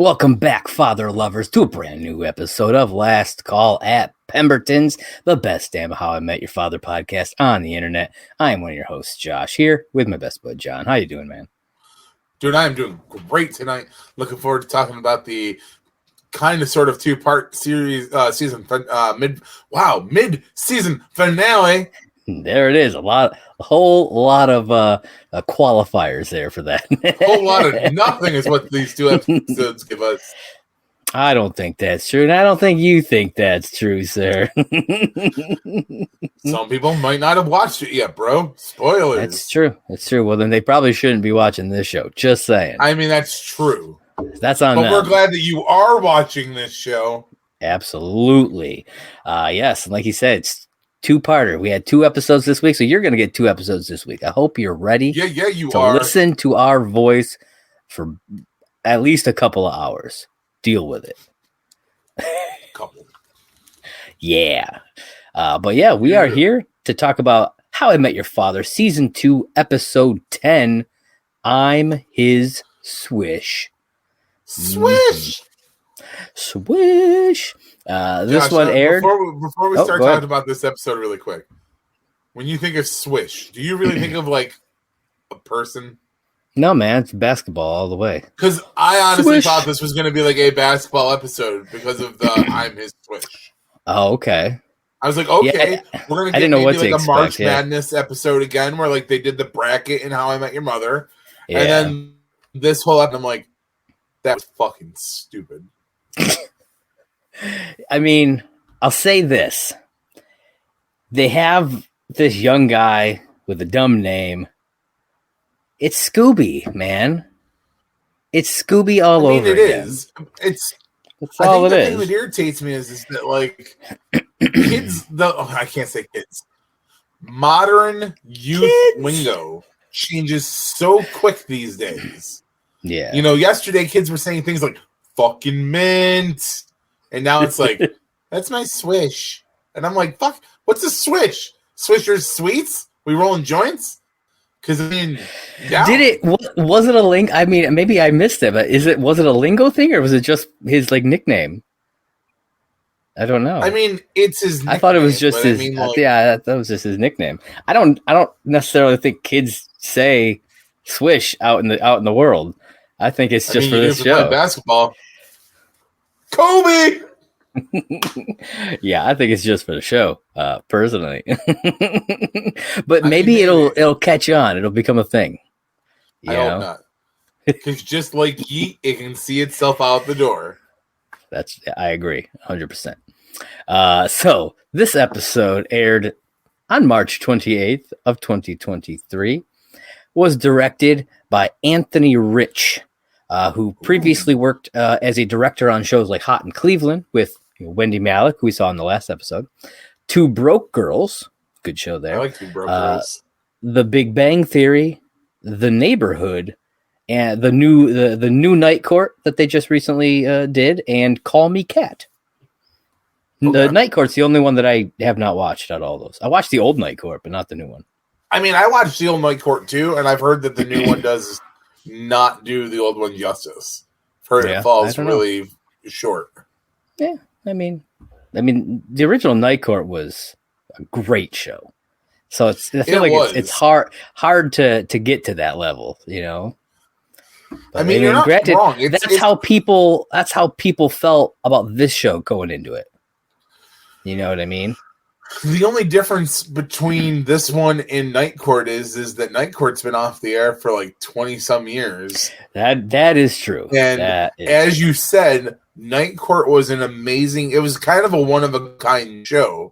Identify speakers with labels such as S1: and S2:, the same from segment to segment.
S1: Welcome back, father lovers, to a brand new episode of Last Call at Pemberton's, the best damn How I Met Your Father podcast on the internet. I am one of your hosts, Josh, here with my best bud, John. How you doing, man?
S2: Dude, I am doing great tonight. Looking forward to talking about the kind of sort of two-part series mid-season finale.
S1: There it is. A whole lot of qualifiers there for that.
S2: A whole lot of nothing is what these two episodes give us.
S1: I don't think that's true, and I don't think you think that's true, sir.
S2: Some people might not have watched it yet, bro. Spoilers.
S1: That's true. That's true. Well, then they probably shouldn't be watching this show. Just saying.
S2: I mean, that's true.
S1: That's on
S2: them.
S1: But
S2: we're glad that you are watching this show.
S1: Absolutely. Yes, and like you said, it's two-parter. We had 2 episodes this week, so you're going to get 2 episodes this week. I hope you're ready.
S2: You
S1: to
S2: are.
S1: Listen to our voice for at least a couple of hours. Deal with it.
S2: Couple.
S1: Yeah. But yeah, we are here to talk about How I Met Your Father, Season 2, Episode 10, I'm His Swish.
S2: Swish!
S1: Swish! This
S2: Josh,
S1: one aired.
S2: Before we start talking about this episode really quick, when you think of Swish, do you really think of like a person?
S1: No, man, it's basketball all the way.
S2: Because I honestly
S1: Swish.
S2: thought this was going to be like a basketball episode because of the I'm His Swish.
S1: Oh, okay.
S2: I was like, okay, we're going to get maybe like a March Madness episode again where like they did the bracket in How I Met Your Mother. Yeah. And then this whole episode, I'm like, that was fucking stupid.
S1: I mean, I'll say this. They have this young guy with a dumb name. It's Scooby, man. It's Scooby all over
S2: it
S1: again.
S2: Is.
S1: That's all it is.
S2: The thing that irritates me is that, like, kids, I can't say kids. Modern youth lingo changes so quick these days.
S1: Yeah.
S2: You know, yesterday kids were saying things like, fucking mint. And now it's like, that's my swish. And I'm like, fuck, what's a swish? Swisher's sweets? We rolling joints? Because I mean,
S1: was it a link? I mean, maybe I missed it, but was it a lingo thing or was it just his like nickname? I don't know.
S2: I mean, it's his nickname,
S1: I thought it was just his. That was just his nickname. I don't necessarily think kids say swish out in the world. I think it's just for this show.
S2: Basketball. Kobe.
S1: Yeah, I think it's just for the show, personally. But maybe it'll catch on. It'll become a thing.
S2: I hope not. Because just like Yeet, it can see itself out the door.
S1: I agree, 100%. So this episode aired on March 28th of 2023. Was directed by Anthony Rich, who previously worked as a director on shows like Hot in Cleveland with Wendy Malick, who we saw in the last episode. 2 Broke Girls, good show there.
S2: I like 2 Broke Girls.
S1: The Big Bang Theory, The Neighborhood, and the new Night Court that they just recently did, and Call Me Kat. Okay. The Night Court's the only one that I have not watched out of all those. I watched the old Night Court, but not the new one.
S2: I mean, I watched the old Night Court too, and I've heard that the new one does not do the old one justice. I've heard it falls really short.
S1: Yeah, I mean, the original Night Court was a great show. So I feel like it's hard to get to that level, you know. But
S2: I mean, you're not wrong.
S1: That's how people felt about this show going into it. You know what I mean?
S2: The only difference between this one and Night Court is that Night Court's been off the air for like 20 some years.
S1: That is true.
S2: And as you said, Night Court was it was kind of a one of a kind show.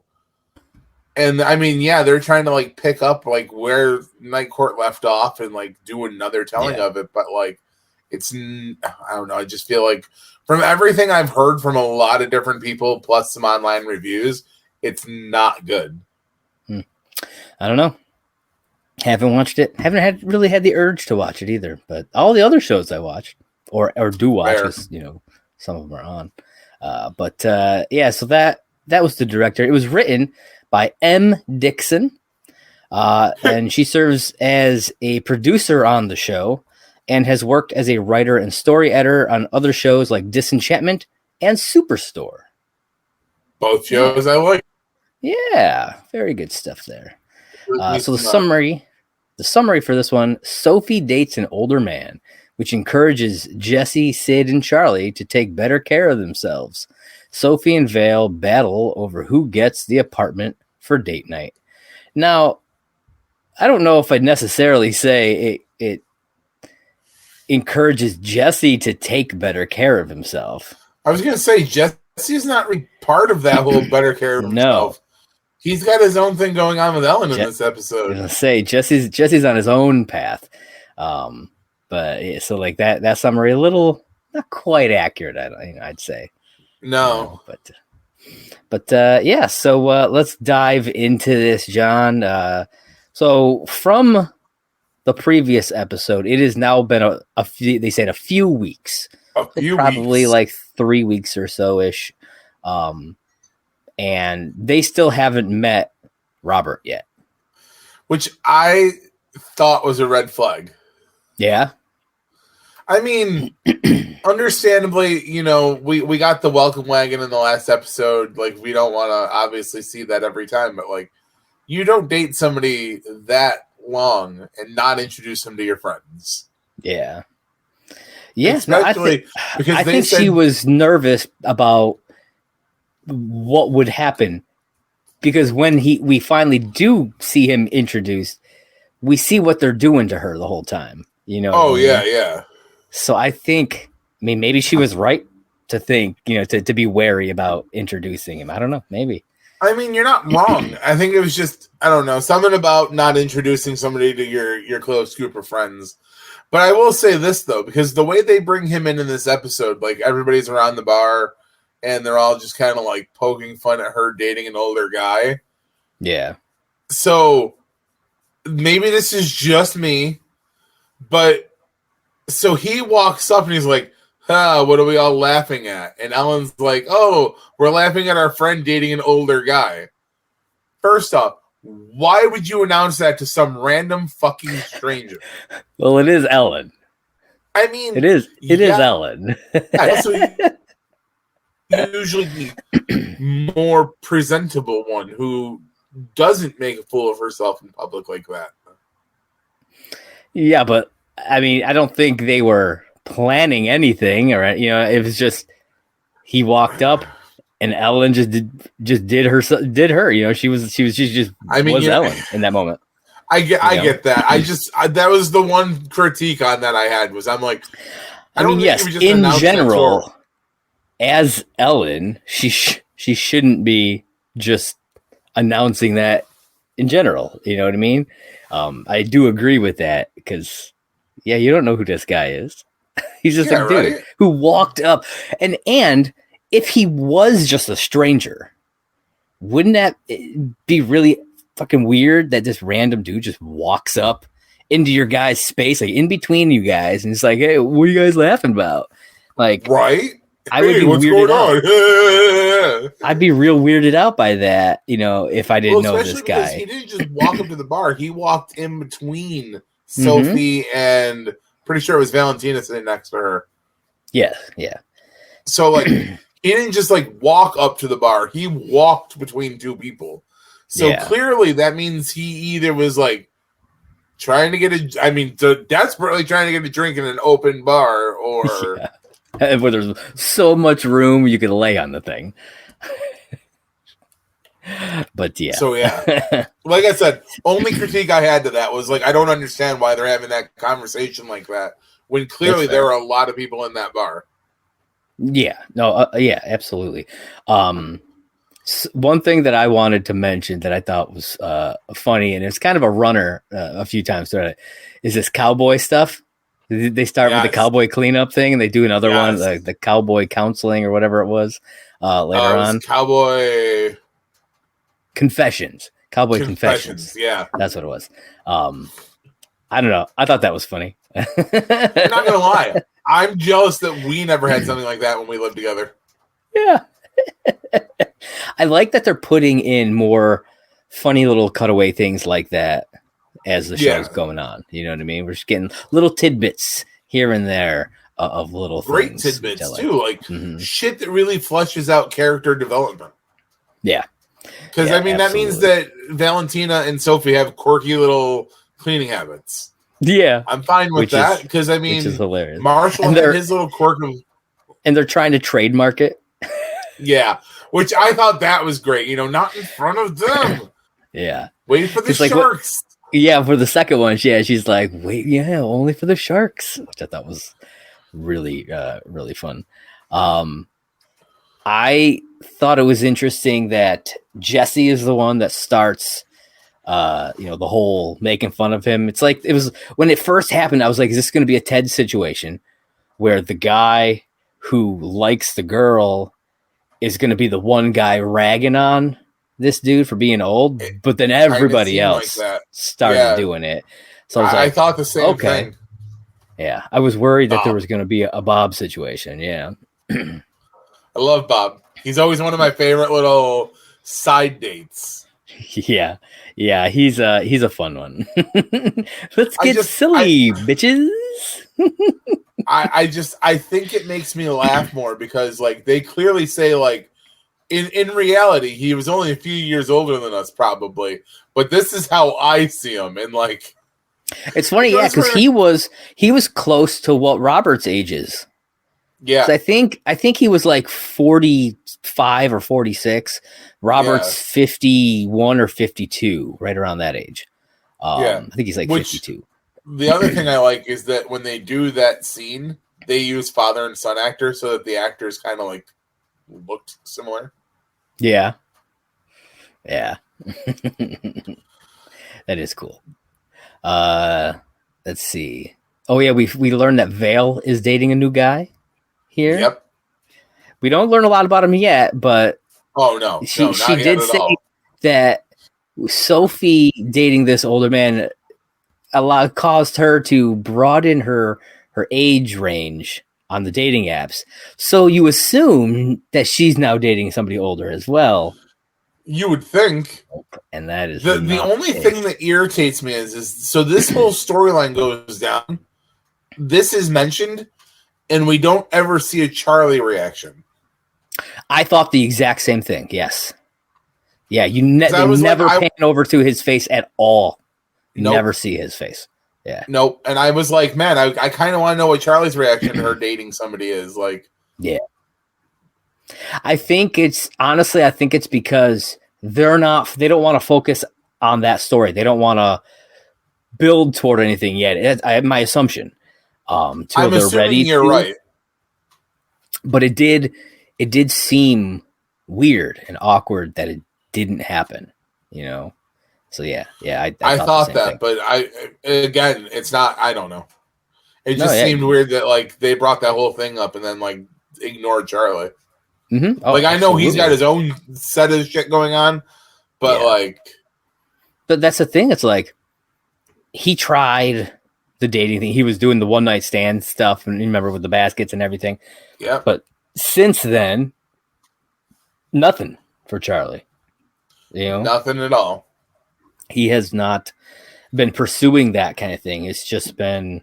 S2: And I mean, yeah, they're trying to like pick up like where Night Court left off and like do another telling of it. But like, I don't know. I just feel like from everything I've heard from a lot of different people, plus some online reviews, it's not good.
S1: I don't know. Haven't watched it. Haven't really had the urge to watch it either. But all the other shows I watched or do watch, is, some of them are on. So that was the director. It was written by M. Dixon, and she serves as a producer on the show and has worked as a writer and story editor on other shows like Disenchantment and Superstore.
S2: Both shows I like.
S1: Yeah, very good stuff there. So the summary for this one: Sophie dates an older man, which encourages Jesse, Sid, and Charlie to take better care of themselves. Sophie and Val battle over who gets the apartment for date night. Now, I don't know if I'd necessarily say it encourages Jesse to take better care of himself.
S2: I was going to say, Jesse's not really part of that whole better care of himself. No. He's got his own thing going on with Ellen in this episode. I was going to
S1: say, Jesse's on his own path. But so like that summary, a little not quite accurate, I'd say.
S2: No.
S1: But yeah, so let's dive into this, John. So from the previous episode, it has now been a few, they said a few weeks. Probably like 3 weeks or so-ish. And they still haven't met Robert yet.
S2: Which I thought was a red flag.
S1: Yeah.
S2: I mean, understandably, we got the welcome wagon in the last episode. Like, we don't want to obviously see that every time, but like, you don't date somebody that long and not introduce them to your friends.
S1: Yeah. Yes, no, I think she was nervous about what would happen, because when we finally do see him introduced, we see what they're doing to her the whole time.
S2: Oh, yeah.
S1: So I think, maybe she was right to think, to be wary about introducing him. I don't know, maybe.
S2: You're not wrong. I think it was just, I don't know, something about not introducing somebody to your close group of friends. But I will say this, though, because the way they bring him in this episode, like everybody's around the bar and they're all just kind of like poking fun at her dating an older guy.
S1: Yeah.
S2: So maybe this is just me, but so he walks up and he's like, what are we all laughing at? And Ellen's like, oh, we're laughing at our friend dating an older guy. First off, why would you announce that to some random fucking stranger?
S1: Well, it is Ellen. It is Ellen.
S2: Yeah, so usually the more presentable one who doesn't make a fool of herself in public like that.
S1: Yeah, but I don't think they were planning anything, or it was just he walked up and Ellen just did her. She just Ellen in that moment.
S2: I get that. That was the one critique on that I had was I'm like,
S1: yes, in general, as Ellen, she shouldn't be just announcing that in general. You know what I mean? I do agree with that because, yeah, you don't know who this guy is. He's just a dude who walked up. And if he was just a stranger, wouldn't that be really fucking weird that this random dude just walks up into your guys' space, like in between you guys, and it's like, hey, what are you guys laughing about? Like,
S2: right?
S1: I would be weirded out. I'd be real weirded out by that, if I didn't know this guy.
S2: He didn't just walk up to the bar. He walked in between Sophie and pretty sure it was Valentina sitting next to her.
S1: Yeah.
S2: So, like, he didn't just, like, walk up to the bar. He walked between two people. So, clearly, that means he either was, like, trying to get desperately trying to get a drink in an open bar, or...
S1: Yeah. Where there's so much room you could lay on the thing. But, yeah.
S2: So, yeah. Like I said, only critique I had to that was, like, I don't understand why they're having that conversation like that, when clearly there are a lot of people in that bar.
S1: Yeah, no, yeah, absolutely. One thing that I wanted to mention that I thought was funny, and it's kind of a runner a few times throughout it, is this cowboy stuff. They start with the cowboy cleanup thing, and they do another one, like the cowboy counseling or whatever it was later on.
S2: Cowboy
S1: confessions. Cowboy confessions.
S2: Yeah,
S1: that's what it was. I don't know. I thought that was funny.
S2: I'm not gonna lie. I'm jealous that we never had something like that when we lived together.
S1: Yeah. I like that they're putting in more funny little cutaway things like that as the show's going on. You know what I mean? We're just getting little tidbits here and there of little
S2: great
S1: things.
S2: tidbits too, like shit that really fleshes out character development.
S1: Yeah.
S2: Because, I mean,
S1: absolutely.
S2: that means that Valentina and Sophie have quirky little cleaning habits.
S1: Yeah.
S2: I'm fine with that. Because, I mean,
S1: which is hilarious.
S2: Marshall had his little quirk of...
S1: And they're trying to trademark it.
S2: Yeah. Which I thought that was great. You know, not in front of them.
S1: Yeah.
S2: Wait for the sharks.
S1: Yeah, for the second one, she's like, wait, yeah, only for the sharks. Which I thought was really, really fun. I thought it was interesting that Jesse is the one that starts, the whole making fun of him. It's like, it was when it first happened, I was like, is this going to be a Ted situation where the guy who likes the girl is going to be the one guy ragging on this dude for being old, but then everybody else started doing it. So I
S2: thought the same thing.
S1: Yeah, I was worried that there was going to be a Bob situation. Yeah.
S2: I love Bob. He's always one of my favorite little side dates.
S1: Yeah, he's a fun one. Let's get silly, bitches.
S2: I think it makes me laugh more because, like, they clearly say, like, in reality, he was only a few years older than us, probably. But this is how I see him, and like,
S1: it's funny, yeah, because he was close to what Robert's age is.
S2: Yeah,
S1: I think he was like 45 or 46. Robert's 51 or 52, right around that age. I think he's like 52.
S2: The other thing I like is that when they do that scene, they use father and son actors so that the actors kind of like looked similar.
S1: Yeah. That is cool. Let's see. Oh yeah, we learned that Vale is dating a new guy here.
S2: Yep.
S1: We don't learn a lot about him yet, but she did say that Sophie dating this older man caused her to broaden her age range on the dating apps. So you assume that she's now dating somebody older as well.
S2: You would think.
S1: And that is
S2: the only thing that irritates me is so this whole storyline goes down. This is mentioned, and we don't ever see a Charlie reaction.
S1: I thought the exact same thing. Yes. Yeah, they never pan over to his face at all.
S2: Nope.
S1: Never see his face. Yeah.
S2: Nope. And I was like, man, I kind of want to know what Charlie's reaction to her dating somebody is like.
S1: Yeah. I think it's because they don't want to focus on that story. They don't want to build toward anything yet. I have my assumption.
S2: I'm assuming you're right.
S1: But it did seem weird and awkward that it didn't happen, you know? So yeah, I thought that, thing. But
S2: it's not. I don't know. It just seemed weird that like they brought that whole thing up and then like ignored Charlie.
S1: Mm-hmm.
S2: Oh, like I know he's got his own set of shit going on, but
S1: but that's the thing. It's like he tried the dating thing. He was doing the one night stand stuff, and you remember with the baskets and everything.
S2: Yeah.
S1: But since then, nothing for Charlie. You know,
S2: nothing at all.
S1: He has not been pursuing that kind of thing. It's just been,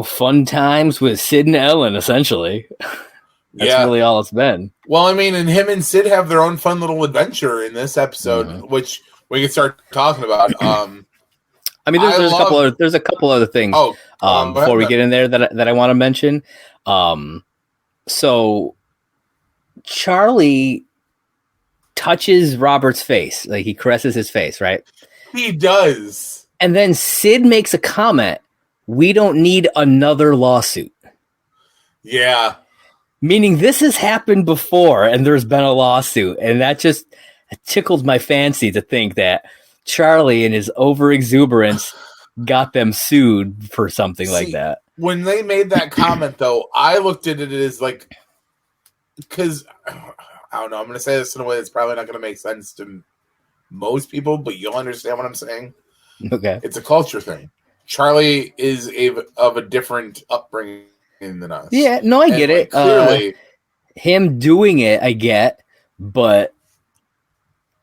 S1: fun times with Sid and Ellen, essentially. That's really all it's been.
S2: Well, I mean, and him and Sid have their own fun little adventure in this episode, which we can start talking about.
S1: I mean, there's a couple other things before we get in there that I want to mention. So Charlie touches Robert's face, like he caresses his face, right?
S2: He does.
S1: And then Sid makes a comment, "We don't need another lawsuit."
S2: Yeah.
S1: Meaning this has happened before and there's been a lawsuit, and that just tickled my fancy to think that Charlie in his overexuberance got them sued for something like that.
S2: When they made that comment though, I looked at it as like, because I don't know, I'm going to say this in a way that's probably not going to make sense to most people, but you'll understand what I'm saying.
S1: Okay.
S2: It's a culture thing. Charlie is of a different upbringing than us.
S1: Yeah, no, I get it. Clearly, him doing it, I get, but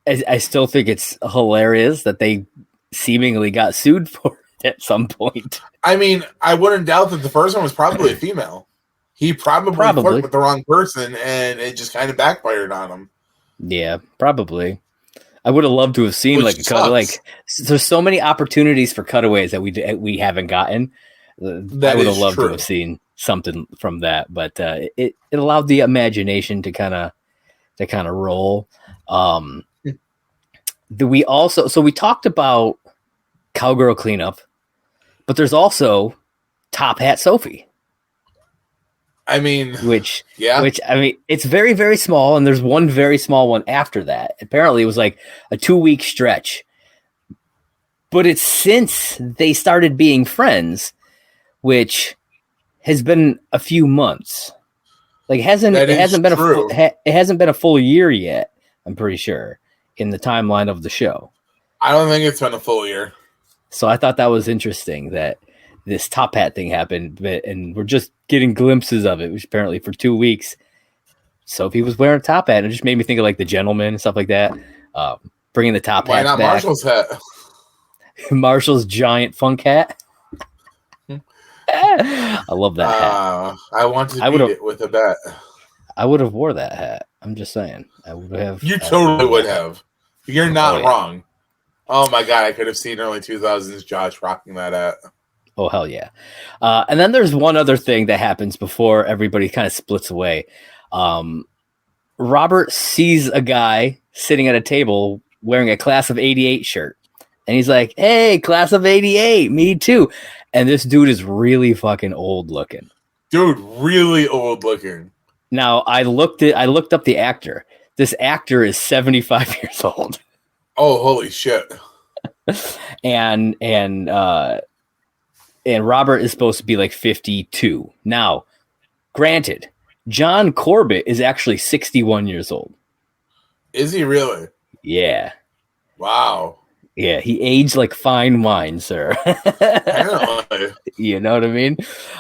S1: I still think it's hilarious that they seemingly got sued for at some point.
S2: I mean, I wouldn't doubt that the first one was probably a female. He probably flirted with the wrong person, and it just kind of backfired on him.
S1: Yeah, probably. I would have loved to have seen there's so many opportunities for cutaways that we haven't gotten. I would have loved to have seen something from that, but it allowed the imagination to kind of roll. We talked about Cowgirl Cleanup, but there's also Top Hat Sophie.
S2: I mean,
S1: which it's very, very small, and there's one very small one after that. Apparently, it was like a 2-week stretch, but it's since they started being friends, which has been a few months. Like it hasn't been a full year yet. I'm pretty sure in the timeline of the show.
S2: I don't think it's been a full year.
S1: So I thought that was interesting that this Top Hat thing happened, and we're just getting glimpses of it, which apparently for 2 weeks, Sophie was wearing a top hat, and it just made me think of like the Gentleman and stuff like that. Bringing the top hat back.
S2: Marshall's hat?
S1: Marshall's giant funk hat. I love that hat.
S2: I want to beat it with a bat.
S1: I would have wore that hat. I'm just saying. I would have.
S2: You totally would have. You're not wrong. Oh my God, I could have seen early 2000s Josh rocking that hat.
S1: Oh, hell yeah. And then there's one other thing that happens before everybody kind of splits away. Robert sees a guy sitting at a table wearing a Class of 88 shirt. And he's like, hey, Class of 88, me too. And this dude is really fucking old looking.
S2: Dude, really old looking.
S1: Now, I looked up the actor. This actor is 75 years old.
S2: Oh, holy shit.
S1: And Robert is supposed to be like 52. Now, granted, John Corbett is actually 61 years old.
S2: Is he really?
S1: Yeah.
S2: Wow.
S1: Yeah, he aged like fine wine, sir. You know what I mean?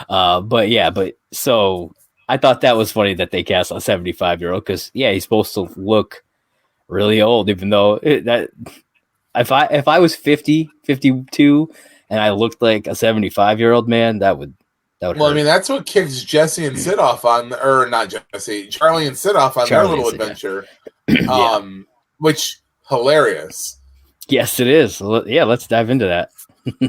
S1: But so I thought that was funny that they cast a 75-year-old because, yeah, he's supposed to look really old, even though if I was 50, 52, and I looked like a 75-year-old man, that would hurt.
S2: I mean, that's what kicks Jesse and Sid off on, or not Jesse, Charlie and Sid off on their little adventure. Yeah. Which, hilarious.
S1: Yes, it is. Yeah, let's dive into that.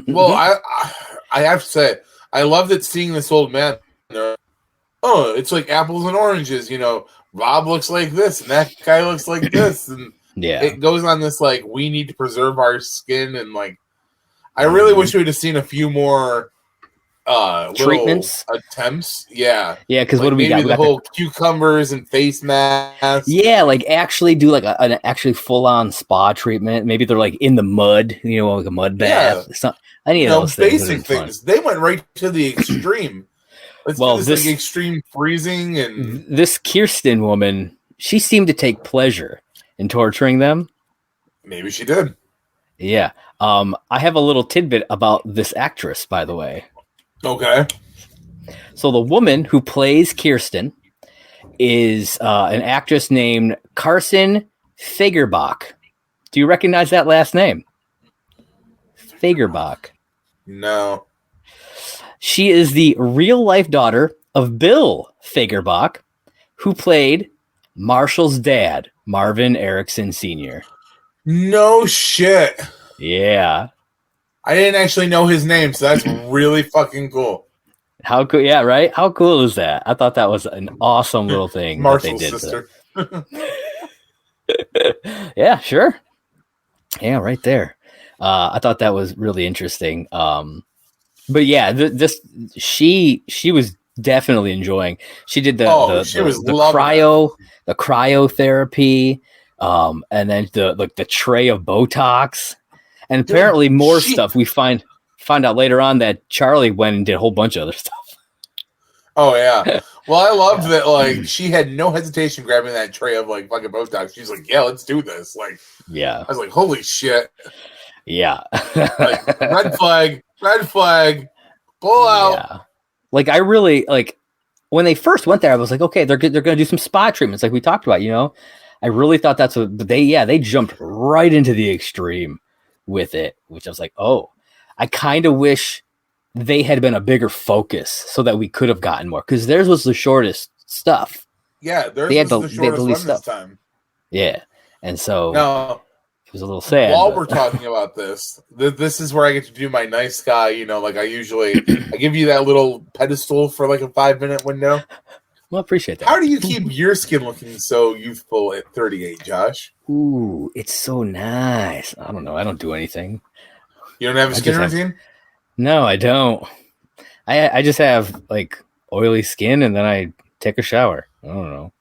S2: Well, I have to say, I love that seeing this old man. Oh, it's like apples and oranges, you know. Rob looks like this, and that guy looks like this, and
S1: yeah,
S2: it goes on this like we need to preserve our skin, and like I really wish we'd have seen a few more
S1: treatments
S2: attempts. Yeah,
S1: because
S2: like
S1: what do we got? We
S2: got whole cucumbers and face masks.
S1: Yeah, like actually do like an actually full on spa treatment. Maybe they're like in the mud, you know, like a mud bath. Yeah. Any of those
S2: basic things. They went right to the extreme. This like extreme freezing, and
S1: this Kirsten woman, she seemed to take pleasure in torturing them.
S2: Maybe she did.
S1: Yeah. I have a little tidbit about this actress, by the way.
S2: Okay.
S1: So the woman who plays Kirsten is an actress named Carson Fagerbach. Do you recognize that last name? Fagerbach.
S2: No.
S1: She is the real-life daughter of Bill Fagerbach, who played Marshall's dad, Marvin Erickson Sr.
S2: No shit.
S1: Yeah.
S2: I didn't actually know his name, so that's really fucking cool.
S1: How cool? Yeah, right? How cool is that? I thought that was an awesome little thing.
S2: Marshall's sister.
S1: Yeah, sure. Yeah, right there. I thought that was really interesting. But yeah, she was definitely enjoying. She did the cryotherapy, and then the tray of Botox, and apparently more stuff. We find out later on that Charlie went and did a whole bunch of other stuff.
S2: Oh yeah. Well, I love that. Like she had no hesitation grabbing that tray of like fucking Botox. She's like, "Yeah, let's do this." Like,
S1: yeah.
S2: I was like, "Holy shit!"
S1: Yeah.
S2: Like, red flag, pull out.
S1: Yeah. Like I really like when they first went there. I was like, okay, they're going to do some spa treatments, like we talked about. You know, I really thought that's what they jumped right into the extreme with it, which I was like, oh. I kind of wish they had been a bigger focus so that we could have gotten more, because theirs was the shortest stuff.
S2: Yeah, theirs was the shortest one this time.
S1: Yeah, and so
S2: now
S1: it was a little sad.
S2: While we're talking about this is where I get to do my nice guy. Like I give you that little pedestal for like a 5-minute window.
S1: Well, I appreciate that.
S2: How do you keep your skin looking so youthful at 38, Josh?
S1: Ooh, it's so nice. I don't know. I don't do anything.
S2: You don't have a skin routine?
S1: No, I don't. I just have like oily skin, and then I take a shower. I don't know.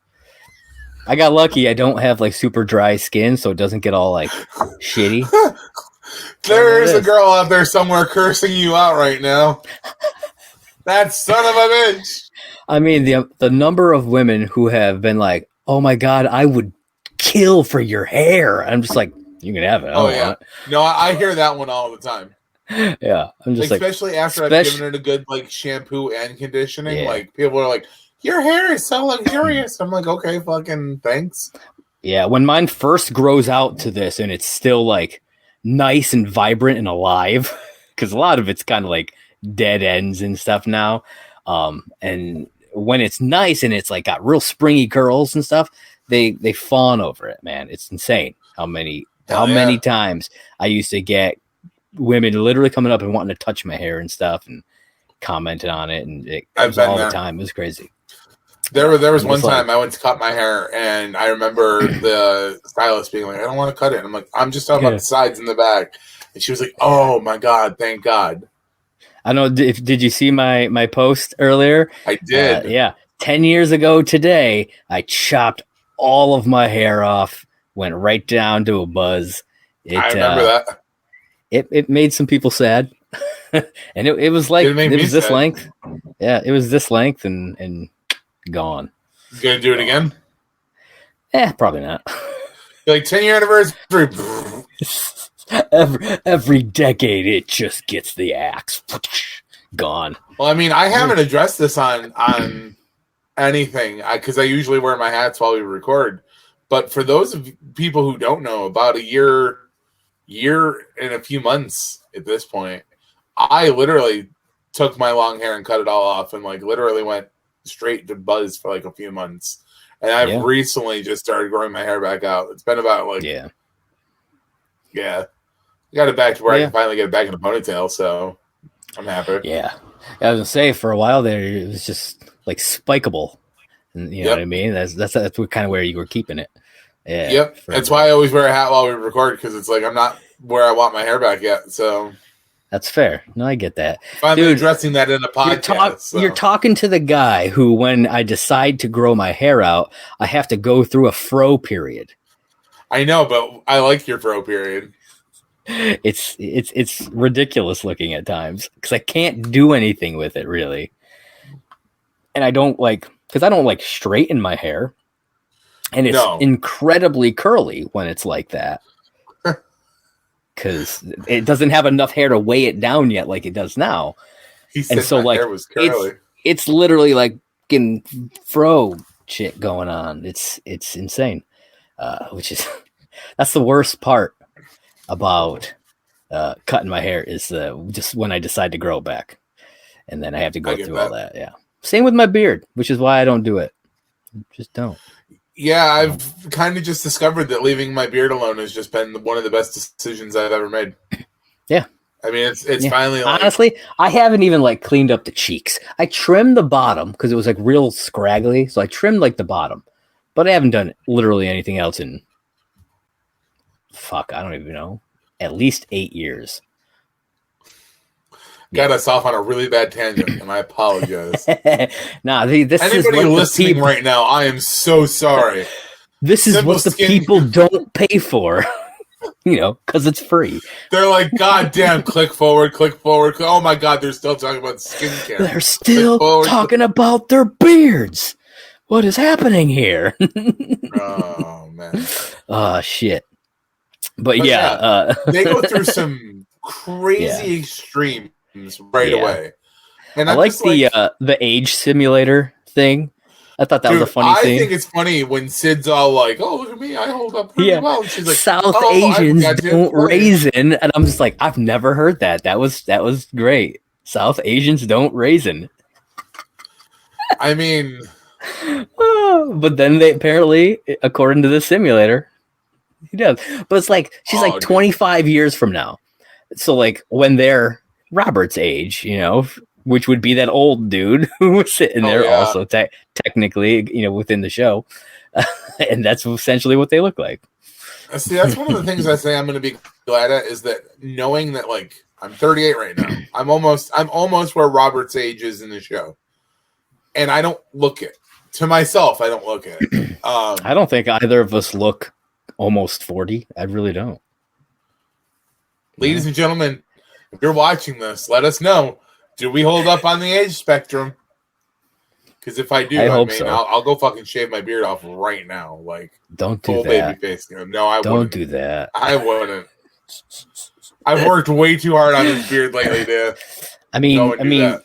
S1: I got lucky. I don't have like super dry skin, so it doesn't get all like shitty.
S2: There is a girl out there somewhere cursing you out right now. That son of a bitch.
S1: I mean, the number of women who have been like, "Oh my god, I would kill for your hair." I'm just like, you can have it.
S2: No, I hear that one all the time.
S1: Yeah, I'm just
S2: especially after I've given it a good like shampoo and conditioning. Yeah. Like people are like, "Your hair is so luxurious." I'm like, "Okay, fucking thanks."
S1: Yeah, when mine first grows out to this, and it's still like nice and vibrant and alive, because a lot of it's kind of like dead ends and stuff now. And when it's nice and it's like got real springy curls and stuff, they fawn over it, man. It's insane how many times I used to get women literally coming up and wanting to touch my hair and stuff and commented on it, and it was all the time. It was crazy.
S2: There was one time I went to cut my hair, and I remember the stylist being like, "I don't want to cut it." And I'm like, "I'm just talking about the sides and the back." And she was like, "Oh my god, thank God."
S1: I know. Did you see my post earlier?
S2: I did.
S1: Yeah. 10 years ago today, I chopped all of my hair off, went right down to a buzz.
S2: I remember that.
S1: It made some people sad. And it was like, it was this length. Yeah, it was this length and gone.
S2: You gonna do it again?
S1: Probably not.
S2: Like 10-year anniversary.
S1: Every decade, it just gets the axe. Gone.
S2: Well, I mean, I haven't addressed this on anything because I usually wear my hats while we record. But for those of people who don't know, about a year and a few months at this point, I literally took my long hair and cut it all off and like literally went straight to buzz for like a few months. And I've recently just started growing my hair back out. It's been about like got it back to where I can finally get it back in a ponytail, so I'm happy. Yeah.
S1: I was gonna say for a while there it was just like spikeable. And you know what I mean? That's kind of where you were keeping it. Yeah.
S2: Yep. That's why I always wear a hat while we record, because it's like I'm not where I want my hair back yet. So
S1: that's fair. No, I get that.
S2: Finally addressing that in a podcast.
S1: You're talking to the guy who, when I decide to grow my hair out, I have to go through a fro period.
S2: I know, but I like your fro period.
S1: It's ridiculous looking at times because I can't do anything with it really, and I don't like straighten my hair, and it's incredibly curly when it's like that because it doesn't have enough hair to weigh it down yet like it does now.
S2: He said my hair was curly.
S1: It's literally like getting fro shit going on. It's insane, which is that's the worst part about cutting my hair is just when I decide to grow it back, and then I have to go through all that. Yeah, same with my beard, which is why I don't do it. Just don't.
S2: Yeah, I've kind of just discovered that leaving my beard alone has just been one of the best decisions I've ever made.
S1: Yeah,
S2: I mean it's finally like,
S1: honestly, I haven't even like cleaned up the cheeks. I trimmed the bottom because it was like real scraggly, so I trimmed like the bottom, but I haven't done literally anything else in. I don't even know. At least 8 years.
S2: Got us off on a really bad tangent, and I apologize.
S1: This
S2: Anybody
S1: is what
S2: listening right now, I am so sorry.
S1: This is what the people don't pay for. Because it's free.
S2: They're like, God damn, click forward. Oh my God, they're still talking about skincare.
S1: They're still talking about their beards. What is happening here?
S2: Oh, man.
S1: Oh, shit. But
S2: they go through some crazy extremes right away. And
S1: I like the age simulator thing. I thought that was a funny scene.
S2: I think it's funny when Sid's all like, "Oh, look at me, I hold up pretty well." And she's like,
S1: South Asians don't raisin, and I'm just like, I've never heard that. That was great. South Asians don't raisin.
S2: I mean,
S1: but then they apparently, according to the simulator, he does. But it's like she's like 25 years from now, so like when they're Robert's age, you know, which would be that old dude who was sitting there also technically, you know, within the show. And that's essentially what they look like.
S2: See, that's one of the things I say I'm going to be glad at is that knowing that, like, I'm 38 right now. I'm almost where Robert's age is in the show. And I don't look it. To myself, I don't look at it.
S1: I don't think either of us look almost 40. I really don't.
S2: Ladies and gentlemen, if you're watching this, let us know. Do we hold up on the age spectrum? Because if I do, I'll go fucking shave my beard off right now. Like,
S1: don't do that.
S2: Baby face. No, I
S1: don't
S2: wouldn't.
S1: Do that.
S2: I wouldn't. I've worked way too hard on this beard lately, dude.
S1: I mean,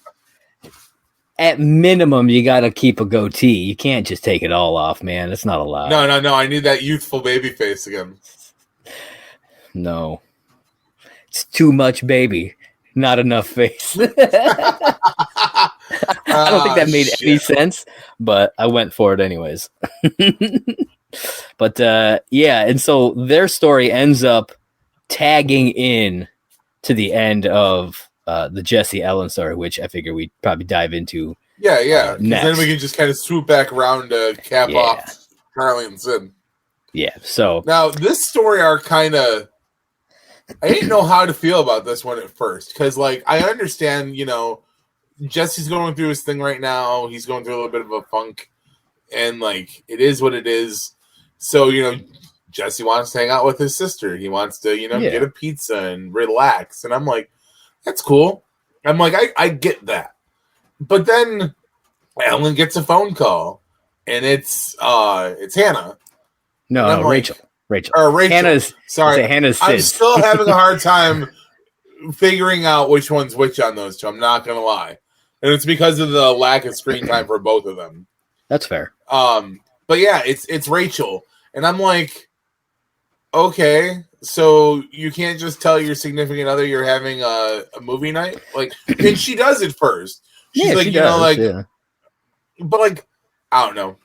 S1: at minimum, you got to keep a goatee. You can't just take it all off, man. It's not allowed.
S2: No. I need that youthful baby face again.
S1: No. It's too much baby. Not enough face. I don't think that made any sense, but I went for it anyways. But and so their story ends up tagging in to the end of the Jesse Ellen story, which I figure we'd probably dive into.
S2: Yeah. Then we can just kind of swoop back around to cap off Charlie and Sid. Yeah.
S1: So
S2: now this story arc kind of. I didn't know how to feel about this one at first because, like, I understand, you know, Jesse's going through his thing right now. He's going through a little bit of a funk, and, like, it is what it is. So, you know, Jesse wants to hang out with his sister. He wants to, you know, get a pizza and relax. And I'm like, that's cool. I'm like, I get that. But then Ellen gets a phone call, and it's Hannah.
S1: No, Rachel.
S2: Rachel.
S1: Hannah's Sid.
S2: I'm still having a hard time figuring out which one's which on those two. I'm not going to lie. And it's because of the lack of screen time for both of them.
S1: That's fair.
S2: But yeah, it's Rachel. And I'm like, okay, so you can't just tell your significant other you're having a movie night? Like, and she does it first. She's like, but like, I don't know.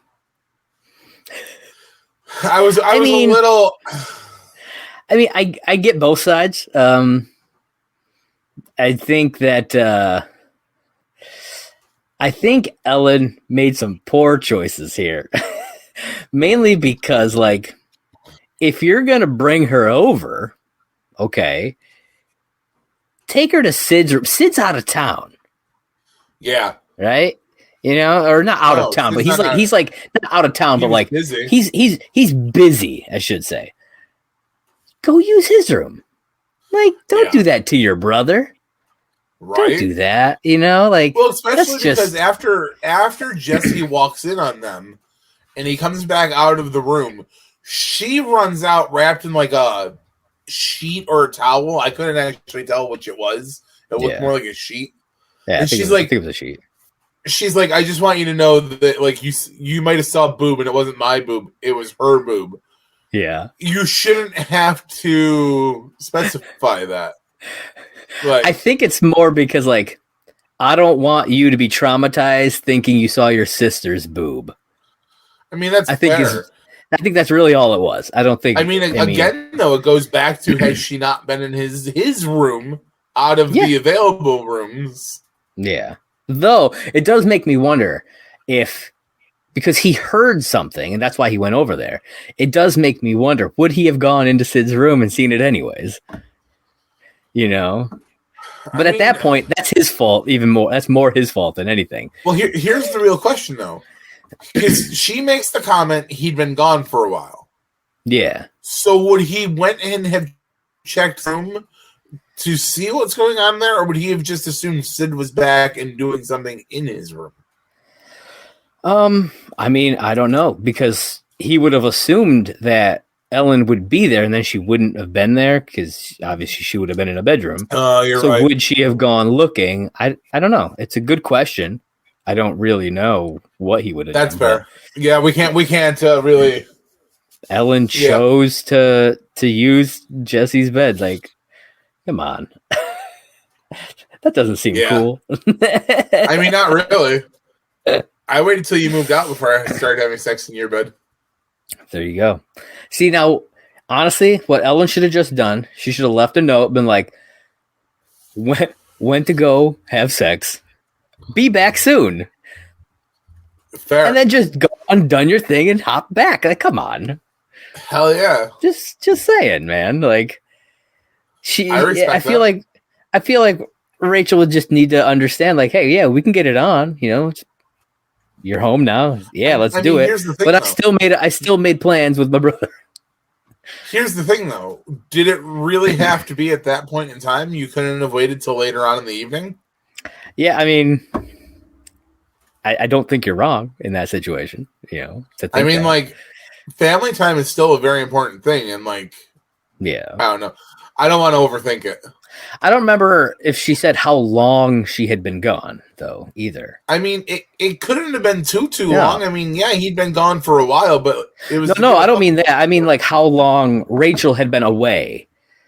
S2: I was a little.
S1: I mean, I get both sides. I think that I think Ellen made some poor choices here, mainly because, like, if you're gonna bring her over, okay, take her to Sid's room. Sid's out of town.
S2: Yeah.
S1: Right. You know, or not out of town, but he's not out of town, but like
S2: busy.
S1: He's busy, I should say. Go use his room. Like, don't do that to your brother.
S2: Right?
S1: Don't do that. You know, like,
S2: well, especially because after Jesse walks in on them, and he comes back out of the room, she runs out wrapped in like a sheet or a towel. I couldn't actually tell which it was. It looked more like a sheet.
S1: Yeah,
S2: and
S1: she's like, I think it was a sheet.
S2: She's like, I just want you to know that, like, you might have saw boob, and it wasn't my boob; it was her boob.
S1: Yeah,
S2: you shouldn't have to specify that. Like,
S1: I think it's more because, like, I don't want you to be traumatized thinking you saw your sister's boob.
S2: I mean, that's fair.
S1: I think that's really all it was. I don't think.
S2: I mean, again, though, it goes back to has she not been in his room out of the available rooms?
S1: Yeah. Though it does make me wonder if, because he heard something and that's why he went over there. It does make me wonder, would he have gone into Sid's room and seen it anyways? You know, but at that point, that's his fault. Even more, that's more his fault than anything.
S2: Well, here's the real question, though, because she makes the comment he'd been gone for a while.
S1: Yeah.
S2: So would he went and have checked room to see what's going on there, or would he have just assumed Sid was back and doing something in his room?
S1: I mean, I don't know, because he would have assumed that Ellen would be there, and then she wouldn't have been there, because obviously she would have been in a bedroom.
S2: You're right.
S1: So would she have gone looking? I don't know. It's a good question. I don't really know what he would have done.
S2: That's fair. Yeah, we can't really.
S1: Ellen chose to use Jesse's bed. Like, come on. That doesn't seem cool.
S2: I mean, not really. I waited till you moved out before I started having sex in your bed.
S1: There you go. See, now, honestly, what Ellen should have just done, she should have left a note, been like, went to go have sex. Be back soon.
S2: Fair.
S1: And then just go undone your thing and hop back. Like, come on.
S2: Hell yeah.
S1: Just saying, man. Like, I feel like Rachel would just need to understand, like, hey, yeah, we can get it on. You know, you're home now. Yeah, let's do it. But I still made plans with my brother.
S2: Here's the thing, though. Did it really have to be at that point in time? You couldn't have waited till later on in the evening?
S1: Yeah, I mean, I don't think you're wrong in that situation. You know,
S2: I mean, like, family time is still a very important thing, and like,
S1: yeah,
S2: I don't know. I don't want to overthink it.
S1: I don't remember if she said how long she had been gone, though, either.
S2: I mean, it couldn't have been too long. I mean, yeah, he'd been gone for a while, but it was...
S1: No, I don't mean that. I mean, like, how long Rachel had been away.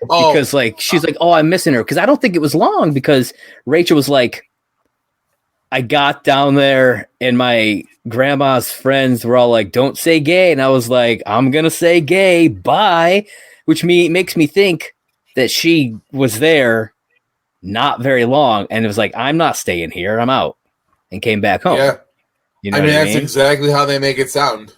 S1: Oh. Because, like, she's like, oh, I'm missing her. Because I don't think it was long, because Rachel was like, I got down there, and my grandma's friends were all like, don't say gay. And I was like, I'm going to say gay. Bye. Which makes me think that she was there not very long and it was like, I'm not staying here, I'm out, and came back home.
S2: Yeah.
S1: You know
S2: that's exactly how they make it sound.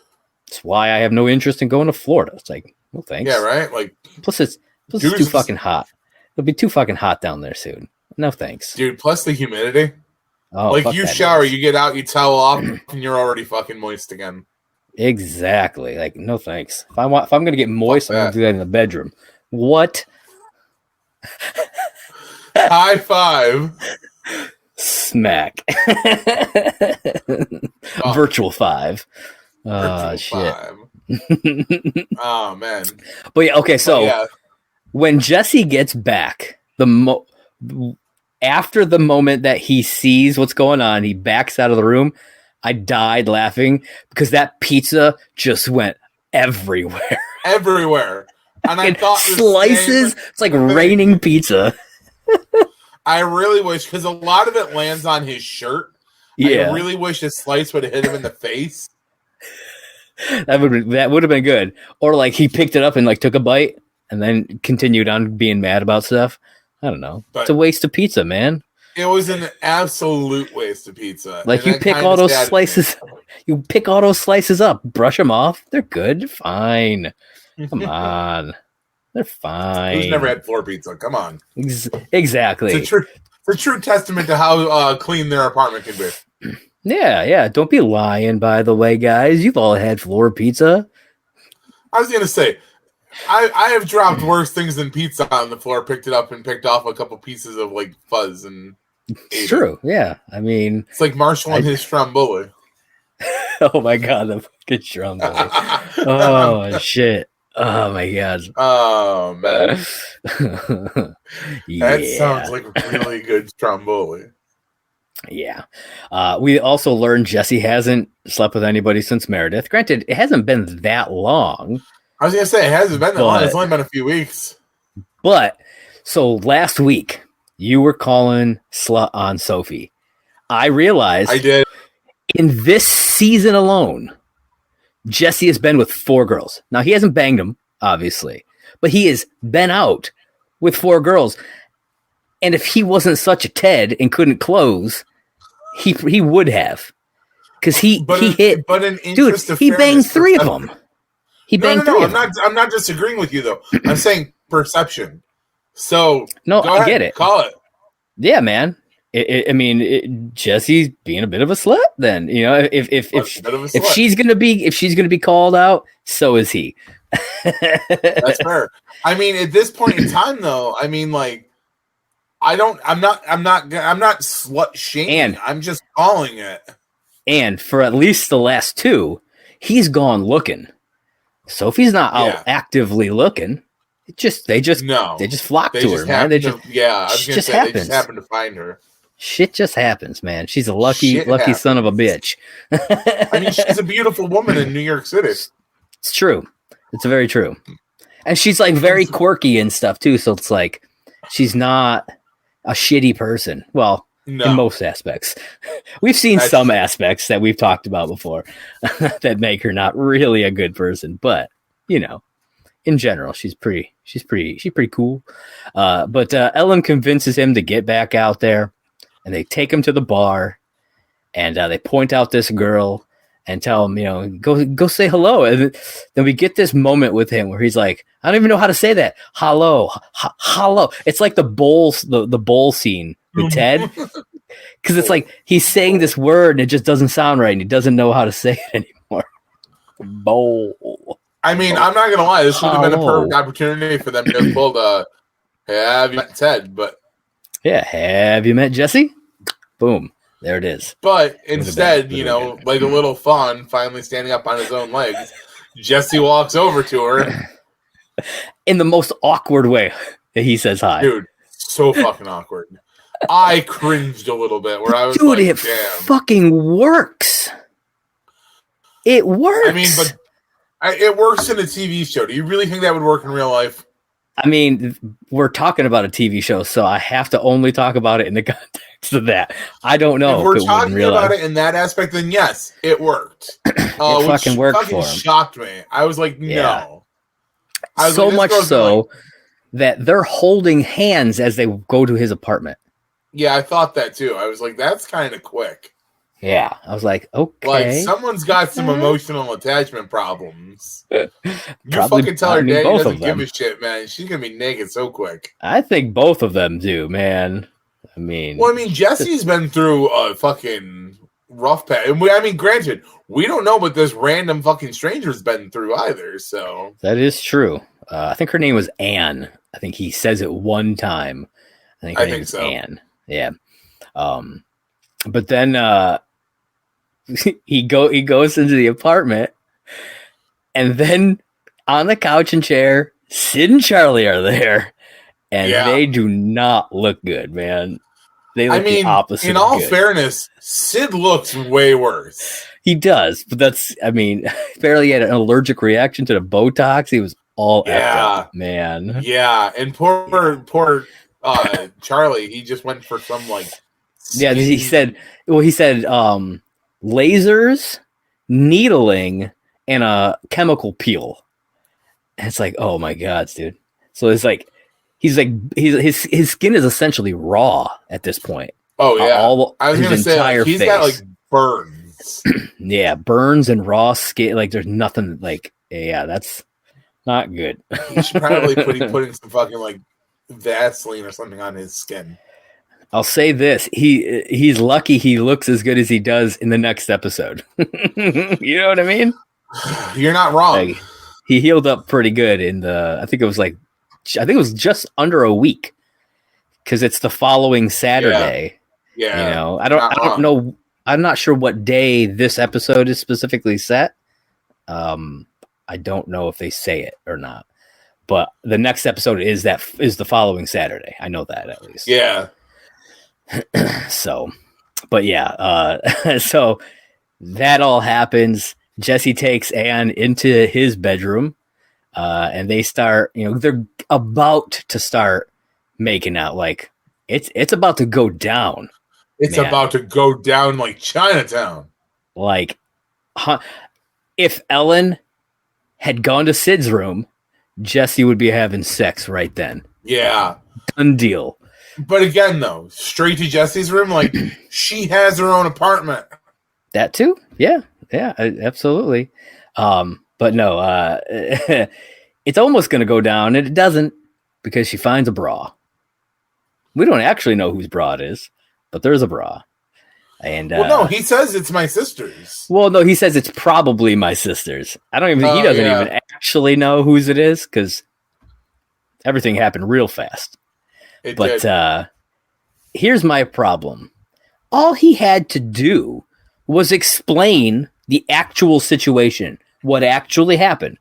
S1: That's why I have no interest in going to Florida. It's like, well, thanks.
S2: Yeah, right? Like,
S1: plus it's too fucking hot. It'll be too fucking hot down there soon. No thanks.
S2: Dude, plus the humidity.
S1: Oh,
S2: like, you shower, you get out, you towel off, and you're already fucking moist again.
S1: Exactly. Like, no thanks. If I'm gonna get moist, I'm gonna do that in the bedroom. What?
S2: High five.
S1: Smack. Virtual five. Oh, shit.
S2: Oh, man.
S1: But yeah, okay, so when Jesse gets back, after the moment that he sees what's going on, he backs out of the room. I died laughing because that pizza just went everywhere.
S2: Everywhere. And I thought
S1: slices, it's like raining pizza.
S2: I really wish, because a lot of it lands on his shirt. Yeah. I really wish a slice would have hit him in the face.
S1: That would have been good. Or like he picked it up and like took a bite and then continued on being mad about stuff. I don't know. But it's a waste of pizza, man.
S2: It was an absolute waste of pizza.
S1: Like, you pick all those slices. You pick all those slices up, brush them off. They're good. They're fine. Come on. They're fine.
S2: Who's never had floor pizza? Come on.
S1: Exactly.
S2: It's a true testament to how clean their apartment can be.
S1: Yeah. Don't be lying, by the way, guys. You've all had floor pizza.
S2: I was going to say, I have dropped worse things than pizza on the floor, picked it up and picked off a couple pieces of like fuzz and
S1: it's true. Yeah. I mean,
S2: it's like Marshall and his Stromboli.
S1: Oh my God, the fucking Stromboli. Oh shit. Oh my God.
S2: Oh man.
S1: Yeah.
S2: That sounds like a really good Stromboli.
S1: Yeah. We also learned Jesse hasn't slept with anybody since Meredith. Granted, it hasn't been that long.
S2: I was going to say, it hasn't been that long. It's only been a few weeks.
S1: But, so last week, you were calling slut on Sophie. I realized
S2: I did.
S1: In this season alone, Jesse has been with 4 girls. Now, he hasn't banged them, obviously, but he has been out with 4 girls. And if he wasn't such a Ted and couldn't close, he would have. Because he hit.
S2: But in interest of
S1: he banged 3 of them. He banged 3 of them.
S2: I'm not disagreeing with you, though. I'm saying perception. So,
S1: no, I get it.
S2: Call it.
S1: Yeah, man. Jesse's being a bit of a slut. Then, you know, if she's gonna be called out, so is he.
S2: That's fair. I mean, at this point in time, though, I mean, like, I'm not slut shaming. I'm just calling it.
S1: And for at least the last 2, he's gone looking. Sophie's not out actively looking. They just flock to her, man. They just happen to find her. Shit just happens, man. She's a lucky son of a bitch.
S2: I mean, she's a beautiful woman in New York City.
S1: It's true. It's very true. And she's like very quirky and stuff too. So it's like she's not a shitty person. Well, in most aspects. We've seen some aspects that we've talked about before that make her not really a good person. But, you know, in general, she's pretty cool. But Ellen convinces him to get back out there. And they take him to the bar, and they point out this girl and tell him, you know, go say hello. And then we get this moment with him where he's like, I don't even know how to say that. Hello, hello. It's like the bowl scene with Ted, because it's like he's saying this word and it just doesn't sound right, and he doesn't know how to say it anymore. Bowl.
S2: I mean, I'm not gonna lie. This would have been a perfect opportunity for them to pull the "Have you met Ted?" But
S1: yeah, have you met Jesse? Boom. There it is.
S2: But instead, you know, like a little fawn finally standing up on his own legs, Jesse walks over to her.
S1: In the most awkward way that he says hi.
S2: Dude, so fucking awkward. I cringed a little bit where I was
S1: like, it fucking works. It works.
S2: I mean, but it works in a TV show. Do you really think that would work in real life?
S1: I mean, we're talking about a TV show, so I have to only talk about it in the context of that. I don't know.
S2: If we're talking about it in that aspect, then yes, it worked.
S1: It fucking worked for him.
S2: Shocked me. I was like, no.
S1: I was so like, much so that they're holding hands as they go to his apartment.
S2: Yeah, I thought that too. I was like, that's kind of quick.
S1: Yeah, I was like, okay.
S2: Like, someone's got some emotional attachment problems. You fucking tell her daddy doesn't give a shit, man. She's going to be naked so quick.
S1: I think both of them do, man. I mean...
S2: Well, I mean, Jesse's been through a fucking rough patch. I mean, granted, we don't know what this random fucking stranger's been through either, so...
S1: That is true. I think her name was Anne. I think he says it one time. I think her name is Anne. Yeah. But then... he goes into the apartment, and then on the couch and chair, Sid and Charlie are there, and they do not look good, man. They look the opposite.
S2: In all fairness, Sid looks way worse.
S1: He does, but that's, I mean, apparently he had an allergic reaction to the Botox. He was all effed up, man.
S2: Yeah, and poor Charlie, he just went for some like.
S1: Yeah, he said lasers, needling, and a chemical peel. And it's like, oh my god, dude. So it's like his skin is essentially raw at this point.
S2: Oh yeah, I was gonna say like, he's got like burns.
S1: Yeah, burns and raw skin. Like there's nothing like that's not good.
S2: You should probably putting some fucking like Vaseline or something on his skin.
S1: I'll say this: he's lucky he looks as good as he does in the next episode. You know what I mean?
S2: You're not wrong.
S1: Like, he healed up pretty good in I think it was just under a week, because it's the following Saturday.
S2: Yeah.
S1: You know, I don't know. I'm not sure what day this episode is specifically set. I don't know if they say it or not, but the next episode is the following Saturday. I know that at least.
S2: Yeah.
S1: So, but so that all happens. Jesse takes Anne into his bedroom, and they start, they're about to start making out. Like it's about to go down.
S2: It's about to go down like Chinatown.
S1: Like, if Ellen had gone to Sid's room, Jesse would be having sex right then.
S2: Yeah.
S1: Done deal.
S2: But again, though, straight to Jesse's room, like, she has her own apartment.
S1: That too? Yeah, absolutely. But no, it's almost going to go down, and it doesn't, because she finds a bra. We don't actually know whose bra it is, but there's a bra. And
S2: well, no, he says it's my sister's.
S1: Well, no, he says it's probably my sister's. I don't even. He doesn't even actually know whose it is, because everything happened real fast. But here's my problem. All he had to do was explain the actual situation, what actually happened.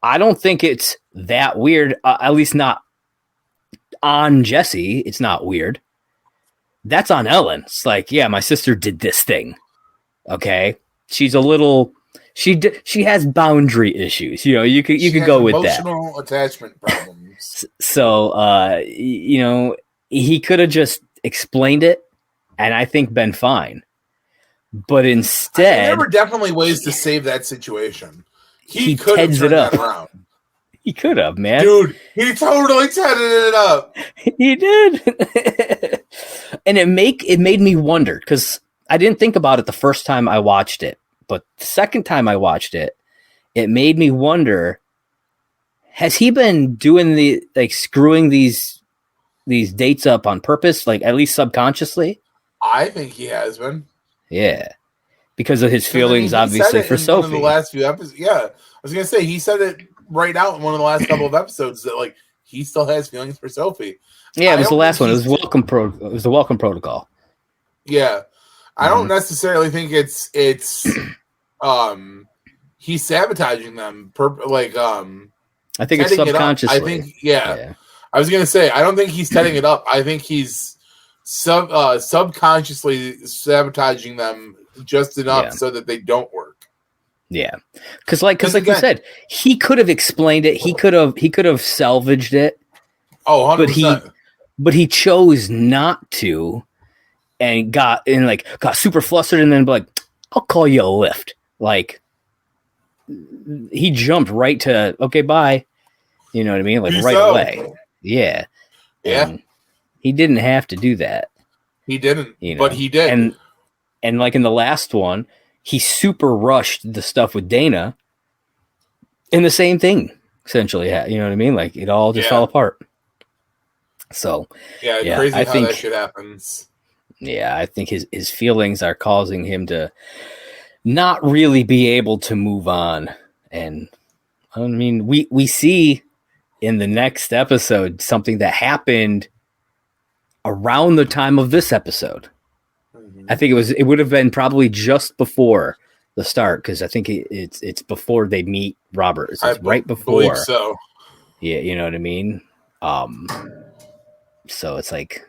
S1: I don't think it's that weird, at least not on Jesse. It's not weird. that's on Ellen. It's like, yeah, my sister did this thing. Okay, she's a little. She has boundary issues. You know, you could go with that.
S2: Emotional attachment problems.
S1: So, you know, he could have just explained it, and I think been fine. But instead,
S2: there were definitely ways to save that situation. He could have
S1: teds
S2: turned
S1: it up.
S2: that around.
S1: He could have, man.
S2: Dude, he totally tedded it up.
S1: He did. And it made me wonder, because I didn't think about it the first time I watched it, but the second time I watched it, it made me wonder, has he been doing screwing these dates up on purpose, like at least subconsciously?
S2: I think he has been.
S1: Yeah. Because of his feelings, obviously, for Sophie.
S2: One of the last few episodes. Yeah. I was going to say, he said it right out in one of the last couple of episodes that, like, he still has feelings for Sophie.
S1: Yeah, it was the last one. It was the welcome protocol.
S2: Yeah. I don't necessarily think it's he's sabotaging them.
S1: I think it's subconsciously.
S2: I think, yeah. I was gonna say, I don't think he's setting it up. I think he's subconsciously sabotaging them just enough so that they don't work.
S1: Yeah, because like you said, he could have explained it. He could have salvaged it.
S2: Oh, 100%.
S1: But he chose not to, and got super flustered, and then like, I'll call you a lift. Like, he jumped right to, okay, bye. You know what I mean? Like,
S2: Peace
S1: right
S2: out.
S1: away. Yeah.
S2: Yeah.
S1: And he didn't have to do that.
S2: He didn't,
S1: you know?
S2: But he did.
S1: And like in the last one, he super rushed the stuff with Dana. And the same thing, essentially. You know what I mean? Like, it all just fell apart. So,
S2: crazy how that shit happens.
S1: Yeah, I think his feelings are causing him to not really be able to move on. And I mean, we see in the next episode something that happened around the time of this episode. Mm-hmm. I think it would have been probably just before the start, because I think it's before they meet Robert. It's right before.
S2: Believe so.
S1: Yeah, you know what I mean? So it's like,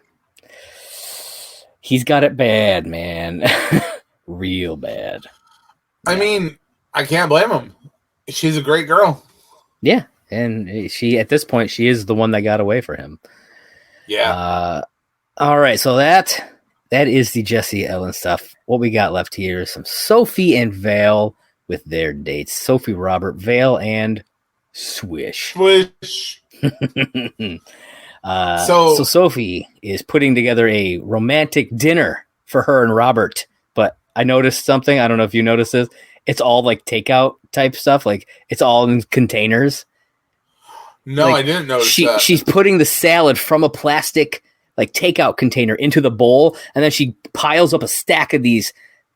S1: he's got it bad, man. Real bad.
S2: I mean, I can't blame him. She's a great girl.
S1: Yeah, and she, at this point, she is the one that got away for him.
S2: Yeah.
S1: All right, so that is the Jesse Ellen stuff. What we got left here is some Sophie and Val with their dates. Sophie, Robert, Val, and Swish.
S2: Swish.
S1: So Sophie is putting together a romantic dinner for her and Robert. But I noticed something. I don't know if you noticed this. It's all like takeout type stuff. Like, it's all in containers.
S2: No,
S1: like,
S2: I didn't notice that.
S1: She's putting the salad from a plastic like takeout container into the bowl, and then she piles up a stack of these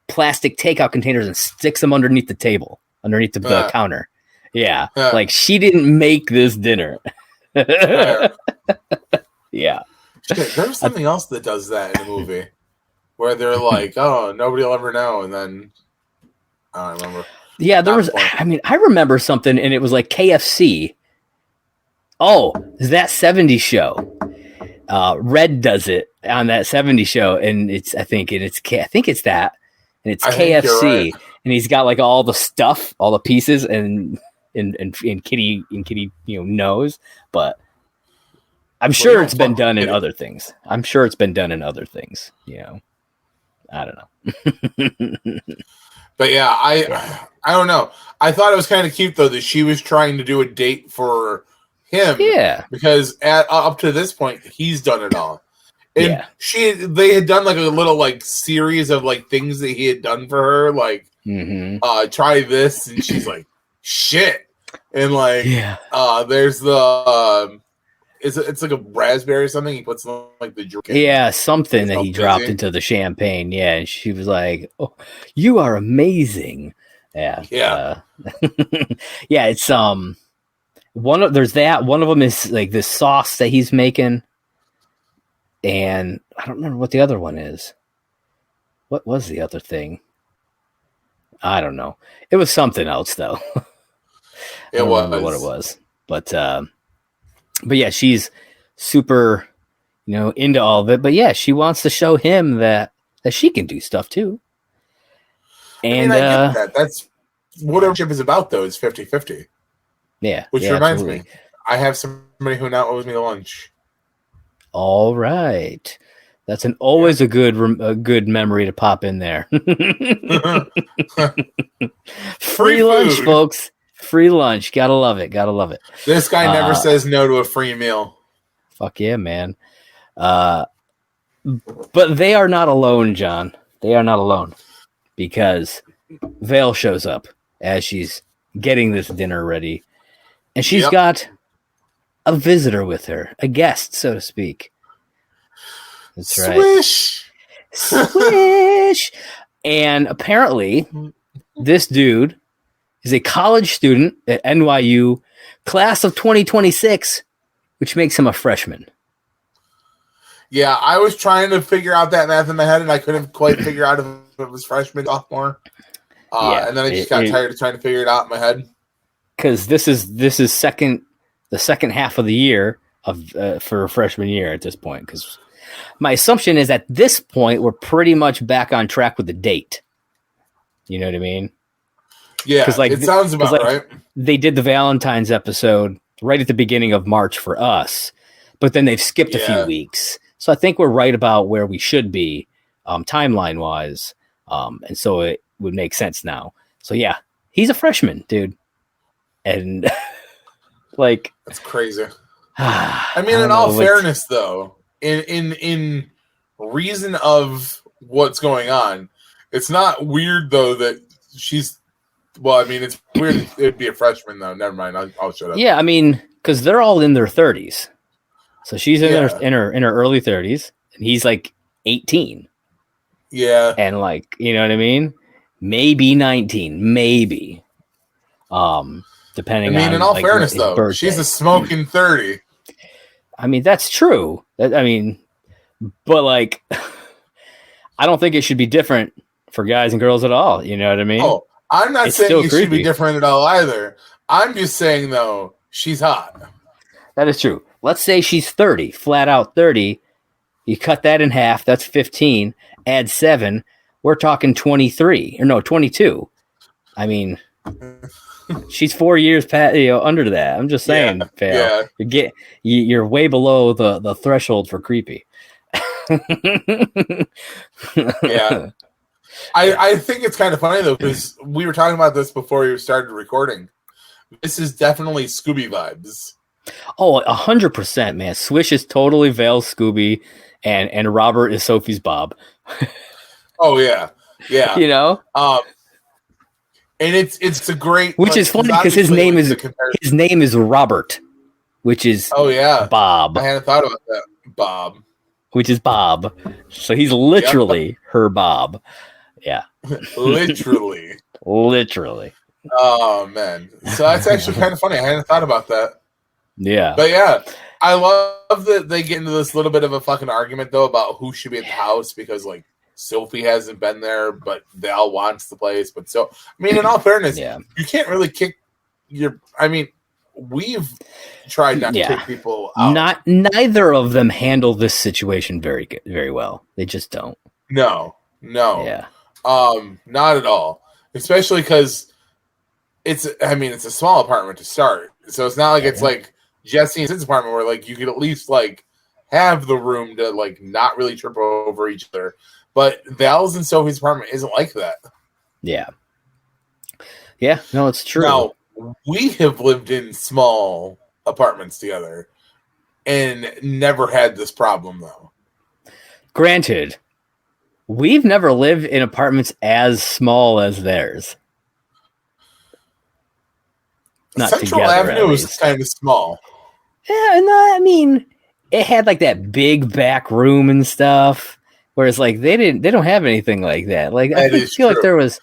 S1: plastic takeout containers and sticks them underneath the table, underneath the counter. Yeah. Like, she didn't make this dinner. Yeah.
S2: Shit, there was something else that does that in the movie where they're like, oh, nobody will ever know, and then I don't remember.
S1: Yeah, there was. I mean, I remember something, and it was like KFC. Oh, that 70s show. Red does it on that 70s show, and I think it's that, and it's KFC, right. And he's got like all the stuff, all the pieces, and Kitty knows, but I'm sure it's been done in other things. I don't know.
S2: But yeah, I don't know. I thought it was kind of cute though that she was trying to do a date for him. Yeah, because up to this point he's done it all. And they had done like a little like series of like things that he had done for her, like try this, and she's like, shit. And like there's the it's like a raspberry or something. He puts like the drink.
S1: Yeah, something that he dropped into the champagne. Yeah, and she was like, "Oh, you are amazing." Yeah, yeah, yeah. It's there's that. One of them is like this sauce that he's making, and I don't remember what the other one is. What was the other thing? I don't know. It was something else though.
S2: It was
S1: what it was, but yeah, she's super, into all of it. But yeah, she wants to show him that she can do stuff too. And
S2: I get that. That's what our ship is about, though. Is 50-50.
S1: Yeah.
S2: Which
S1: yeah,
S2: reminds
S1: absolutely.
S2: me, I have somebody who now owes me lunch.
S1: All right. That's always a good memory to pop in there. Free lunch,
S2: food.
S1: folks. Free lunch. Gotta love it. Gotta love it.
S2: This guy never says no to a free meal.
S1: Fuck yeah, man. But they are not alone, John. They are not alone. Because Val shows up as she's getting this dinner ready. And she's got a visitor with her. A guest, so to speak. That's right.
S2: Swish!
S1: Swish! And apparently, this dude is a college student at NYU, class of 2026, which makes him a freshman.
S2: Yeah, I was trying to figure out that math in my head, and I couldn't quite figure out if it was freshman, sophomore. And then I just got tired of trying to figure it out in my head.
S1: Because this is the second half of the year for freshman year at this point. Because my assumption is at this point we're pretty much back on track with the date. You know what I mean?
S2: Yeah, it sounds about right.
S1: They did the Valentine's episode right at the beginning of March for us, but then they've skipped a few weeks. So I think we're right about where we should be timeline wise. And so it would make sense now. So yeah, he's a freshman, dude. And
S2: that's crazy. I mean, in all fairness, though, in reason of what's going on, it's not weird though that she's. Well, I mean, it's weird. It'd be a freshman though. Never mind. I'll shut up.
S1: Yeah, I mean, because they're all in their 30s, so she's in her early 30s, and he's like 18.
S2: Yeah,
S1: and you know what I mean? Maybe 19, maybe. Depending on.
S2: I mean, in all fairness, though,
S1: birthday.
S2: she's a smoking 30.
S1: I mean, that's true. But I don't think it should be different for guys and girls at all. You know what I mean?
S2: Oh, I'm not saying it should be different at all either. I'm just saying, though, she's hot.
S1: That is true. Let's say she's 30, flat out 30. You cut that in half. That's 15. Add 7. We're talking 23 or no 22. I mean, she's 4 years under that. I'm just saying, Val. Yeah. You're way below the threshold for creepy.
S2: Yeah. I think it's kind of funny though, because we were talking about this before we started recording. This is definitely Scooby vibes.
S1: Oh, 100%, man. Swish is totally Val's Scooby, and Robert is Sophie's Bob.
S2: Oh yeah, yeah.
S1: You know,
S2: and it's a great,
S1: which is funny because his name is Robert, which is Bob.
S2: I hadn't thought about that, Bob.
S1: Which is Bob, so he's literally her Bob. Yeah,
S2: literally.
S1: Oh
S2: man, so that's actually kind of funny. I hadn't thought about that.
S1: Yeah,
S2: but yeah, I love that they get into this little bit of a fucking argument though about who should be at the house because Sophie hasn't been there, but Val wants the place. But I mean, in all fairness, you can't really kick your. I mean, we've tried not to kick people out.
S1: Neither of them handle this situation very well. They just don't.
S2: No.
S1: Yeah.
S2: Not at all. Especially because it's a small apartment to start, so it's not like it's like Jesse and Sid's apartment where you could at least have the room to not really trip over each other. But Val's and Sophie's apartment isn't like that.
S1: Yeah. Yeah. No, it's true.
S2: Now, we have lived in small apartments together and never had this problem, though.
S1: Granted, we've never lived in apartments as small as theirs. Not
S2: Central
S1: together,
S2: Avenue was kind of small.
S1: Yeah, no, I mean, it had that big back room and stuff. Whereas they don't have anything like that. I feel like there was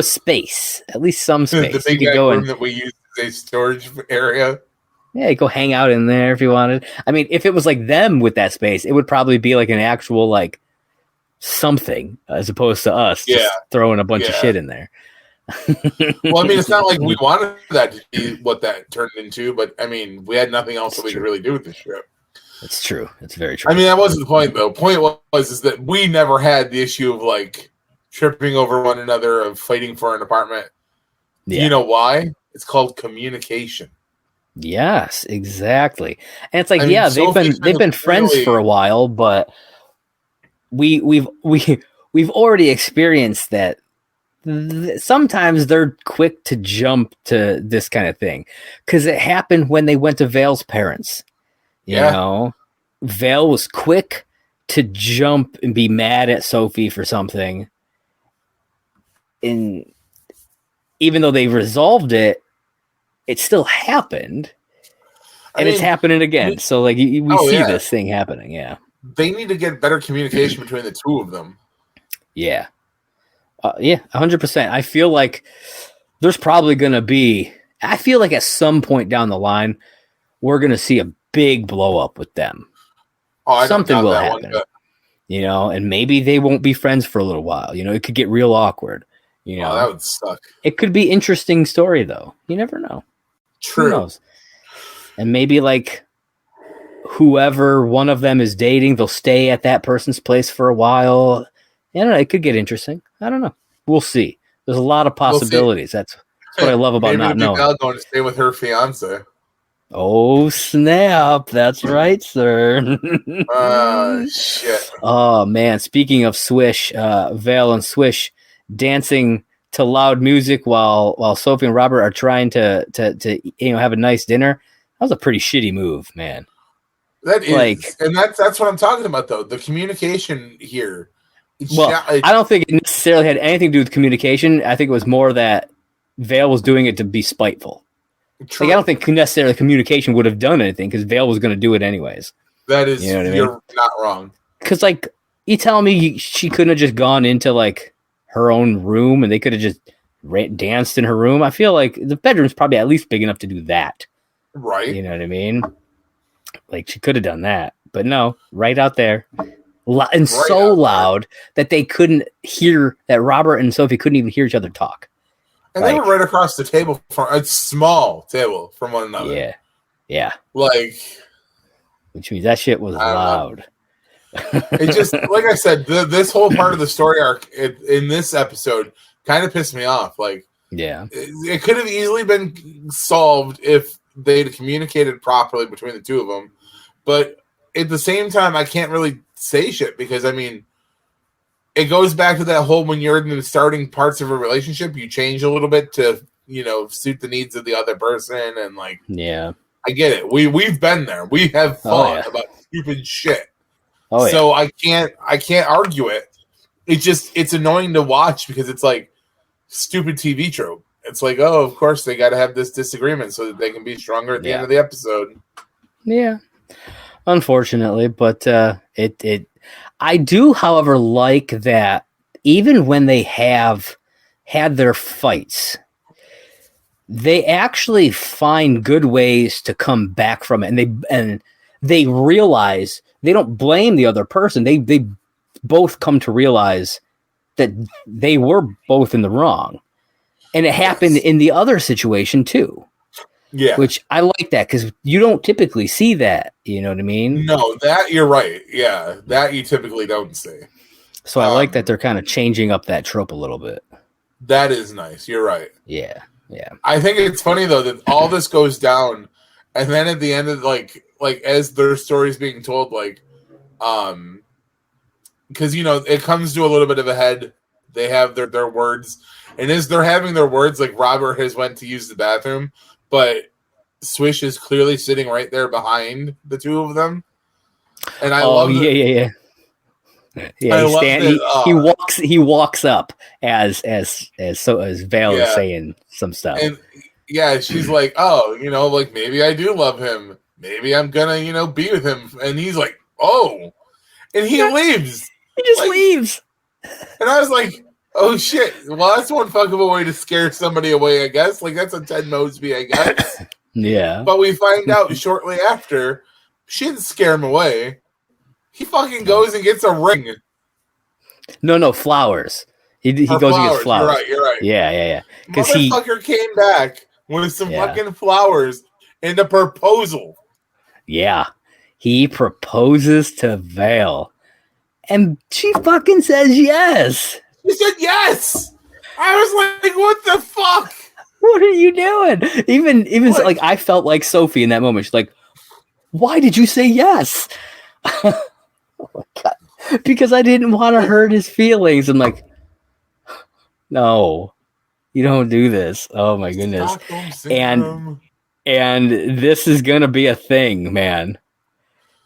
S1: space, at least some space.
S2: The big room that we use as a storage area.
S1: Yeah, you go hang out in there if you wanted. I mean, if it was them with that space, it would probably be an actual something as opposed to us just throwing a bunch of shit in there.
S2: Well, I mean, it's not like we wanted that to be what that turned into, but I mean, we had nothing else that we could really do with this shit.
S1: It's true. It's very true.
S2: I mean, that wasn't the point, though. Point was is that we never had the issue of like tripping over one another, of fighting for an apartment.
S1: Yeah.
S2: You know why? It's called communication.
S1: Yes, exactly. And it's like,
S2: I mean,
S1: they've been friends for a while, but we've already experienced that sometimes they're quick to jump to this kind of thing, because it happened when they went to Vale's parents. You know, Vale was quick to jump and be mad at Sophie for something, and even though they resolved it, it still happened, and it's happening again. So like we see this thing happening. Yeah,
S2: they need to get better communication between the two of them.
S1: Yeah. 100%. I feel like there's probably going to be, I feel like at some point down the line, we're going to see a big blow up with them. Something will happen, you know, and maybe they won't be friends for a little while. You know, it could get real awkward. You know,
S2: that would suck.
S1: It could be interesting story though. You never know.
S2: True.
S1: Who knows? And maybe like whoever one of them is dating, they'll stay at that person's place for a while. I don't know. It could get interesting. I don't know. We'll see. There's a lot of possibilities. That's what I love about not knowing.
S2: Maybe going to stay with her fiance.
S1: Oh snap! That's right, sir.
S2: Shit.
S1: Oh man! Speaking of Swish, Val and Swish dancing to loud music while Sophie and Robert are trying to have a nice dinner. That was a pretty shitty move, man.
S2: That is, and that's what I'm talking about, though. The communication here.
S1: I don't think it necessarily had anything to do with communication. I think it was more that Vale was doing it to be spiteful. Like, I don't think necessarily communication would have done anything, because Vale was going to do it anyways.
S2: That is, you know what I mean? You're not wrong.
S1: Because, like, you telling me she couldn't have just gone into, like, her own room and they could have just danced in her room? I feel like the bedroom's probably at least big enough to do that.
S2: Right.
S1: You know what I mean? Like, she could have done that. But no, right out there. And so loud that they couldn't hear, that Robert and Sophie couldn't even hear each other talk.
S2: And they were right across the table from a small table from one another.
S1: Yeah. Yeah.
S2: Like,
S1: which means that shit was loud.
S2: It just, like I said, this whole part of the story arc in this episode kind of pissed me off. Like,
S1: yeah,
S2: it could have easily been solved if they'd communicated properly between the two of them. But at the same time, I can't really say shit, because I mean, it goes back to that whole, when you're in the starting parts of a relationship, you change a little bit to, you know, suit the needs of the other person. And like,
S1: yeah,
S2: I get it. We've been there. We have fought about stupid shit.
S1: Oh, yeah.
S2: So I can't argue it. It's annoying to watch, because it's like stupid TV trope. It's like, oh, of course they got to have this disagreement so that they can be stronger at the end of the episode.
S1: Yeah. Unfortunately, but I do, however, like that even when they have had their fights, they actually find good ways to come back from it, and they realize they don't blame the other person. They both come to realize that they were both in the wrong, and it happened in the other situation too.
S2: Yeah,
S1: which I like that, because you don't typically see that. You know what I mean?
S2: No, that you're right. Yeah, that you typically don't see.
S1: So I like that they're kind of changing up that trope a little bit.
S2: That is nice. You're right.
S1: Yeah, yeah.
S2: I think it's funny though that all this goes down, and then at the end of like as their story's being told, like, because you know it comes to a little bit of a head. They have their words, and as they're having their words, like Robert has went to use the bathroom, but Swish is clearly sitting right there behind the two of them, and I love.
S1: Yeah. He walks up as Val is saying some stuff,
S2: and she's like, oh, you know, like maybe I do love him, maybe I'm gonna, you know, be with him, and he's like, oh, and he leaves.
S1: He just leaves,
S2: and I was like, oh shit! Well, that's one fuck of a way to scare somebody away, I guess. Like that's a Ted Mosby, I guess.
S1: Yeah.
S2: But we find out shortly after she didn't scare him away. He fucking goes and gets a ring.
S1: No, flowers. He goes and gets flowers.
S2: You're right.
S1: Yeah.
S2: Because motherfucker came back with some fucking flowers and a proposal.
S1: Yeah. he proposes to Val, and she fucking says yes.
S2: She said yes. I was like, what the fuck?
S1: What are you doing? Even so, like, I felt like Sophie in that moment. She's like, why did you say yes? Oh my God. Because I didn't want to hurt his feelings. I'm like, no, you don't do this. Oh my goodness. And this is gonna be a thing, man.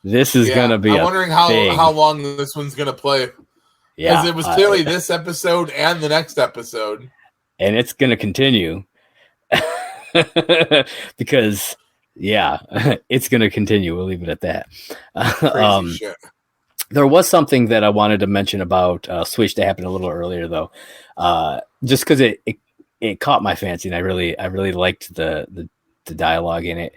S1: This is gonna be.
S2: I'm wondering how long this one's gonna play.
S1: Yeah,
S2: because it was clearly this episode and the next episode, and
S1: it's gonna continue. Because it's gonna continue. We'll leave it at that.
S2: Crazy shit.
S1: There was something that I wanted to mention about Swish that happened a little earlier, though, just because it caught my fancy, and I really liked the dialogue in it.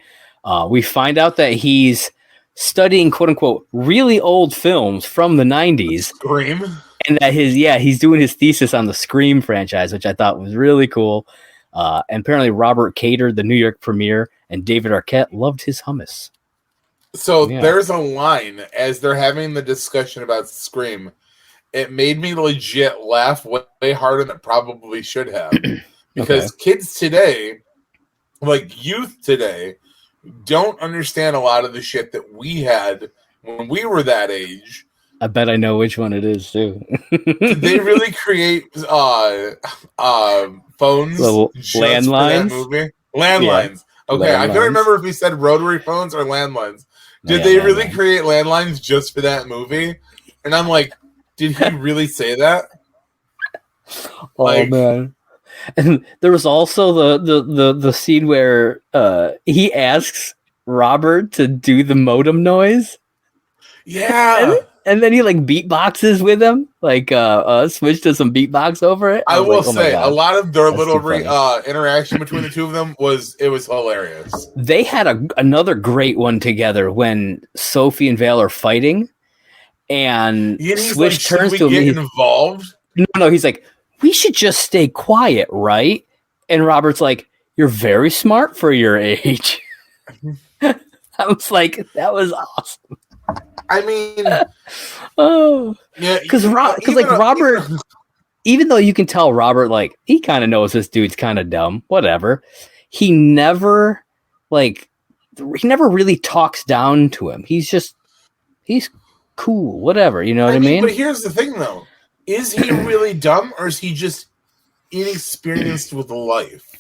S1: We find out that he's studying "quote unquote" really old films from the 90s,
S2: Scream,
S1: and that he's doing his thesis on the Scream franchise, which I thought was really cool. And apparently, Robert catered the New York premiere, and David Arquette loved his hummus.
S2: So there's a line as they're having the discussion about Scream. It made me legit laugh way harder than it probably should have. Because kids today, like youth today, don't understand a lot of the shit that we had when we were that age.
S1: I bet I know which one it is, too.
S2: Did they really create phones?
S1: Little landlines?
S2: Landlines. Yeah. Okay, I couldn't remember if he said rotary phones or landlines. Did they really create landlines just for that movie? And I'm like, did he really say that?
S1: Oh, man. And there was also the scene where he asks Robert to do the modem noise.
S2: Yeah.
S1: And then he like beatboxes with him. Like Swish does some beatbox over it.
S2: I will say a lot of their little interaction between the two of them was hilarious. They had
S1: another great one together when Sophie and Val are fighting, and Swish turns to him.
S2: Get involved?
S1: No, he's like, we should just stay quiet, right? And Robert's like, you're very smart for your age. I was like, that was awesome.
S2: I mean,
S1: because Robert, even though you can tell Robert, like, he kind of knows this dude's kind of dumb, whatever. He never really talks down to him. He's cool, whatever. You know what I mean?
S2: But here's the thing, though: is he really dumb, or is he just inexperienced with life?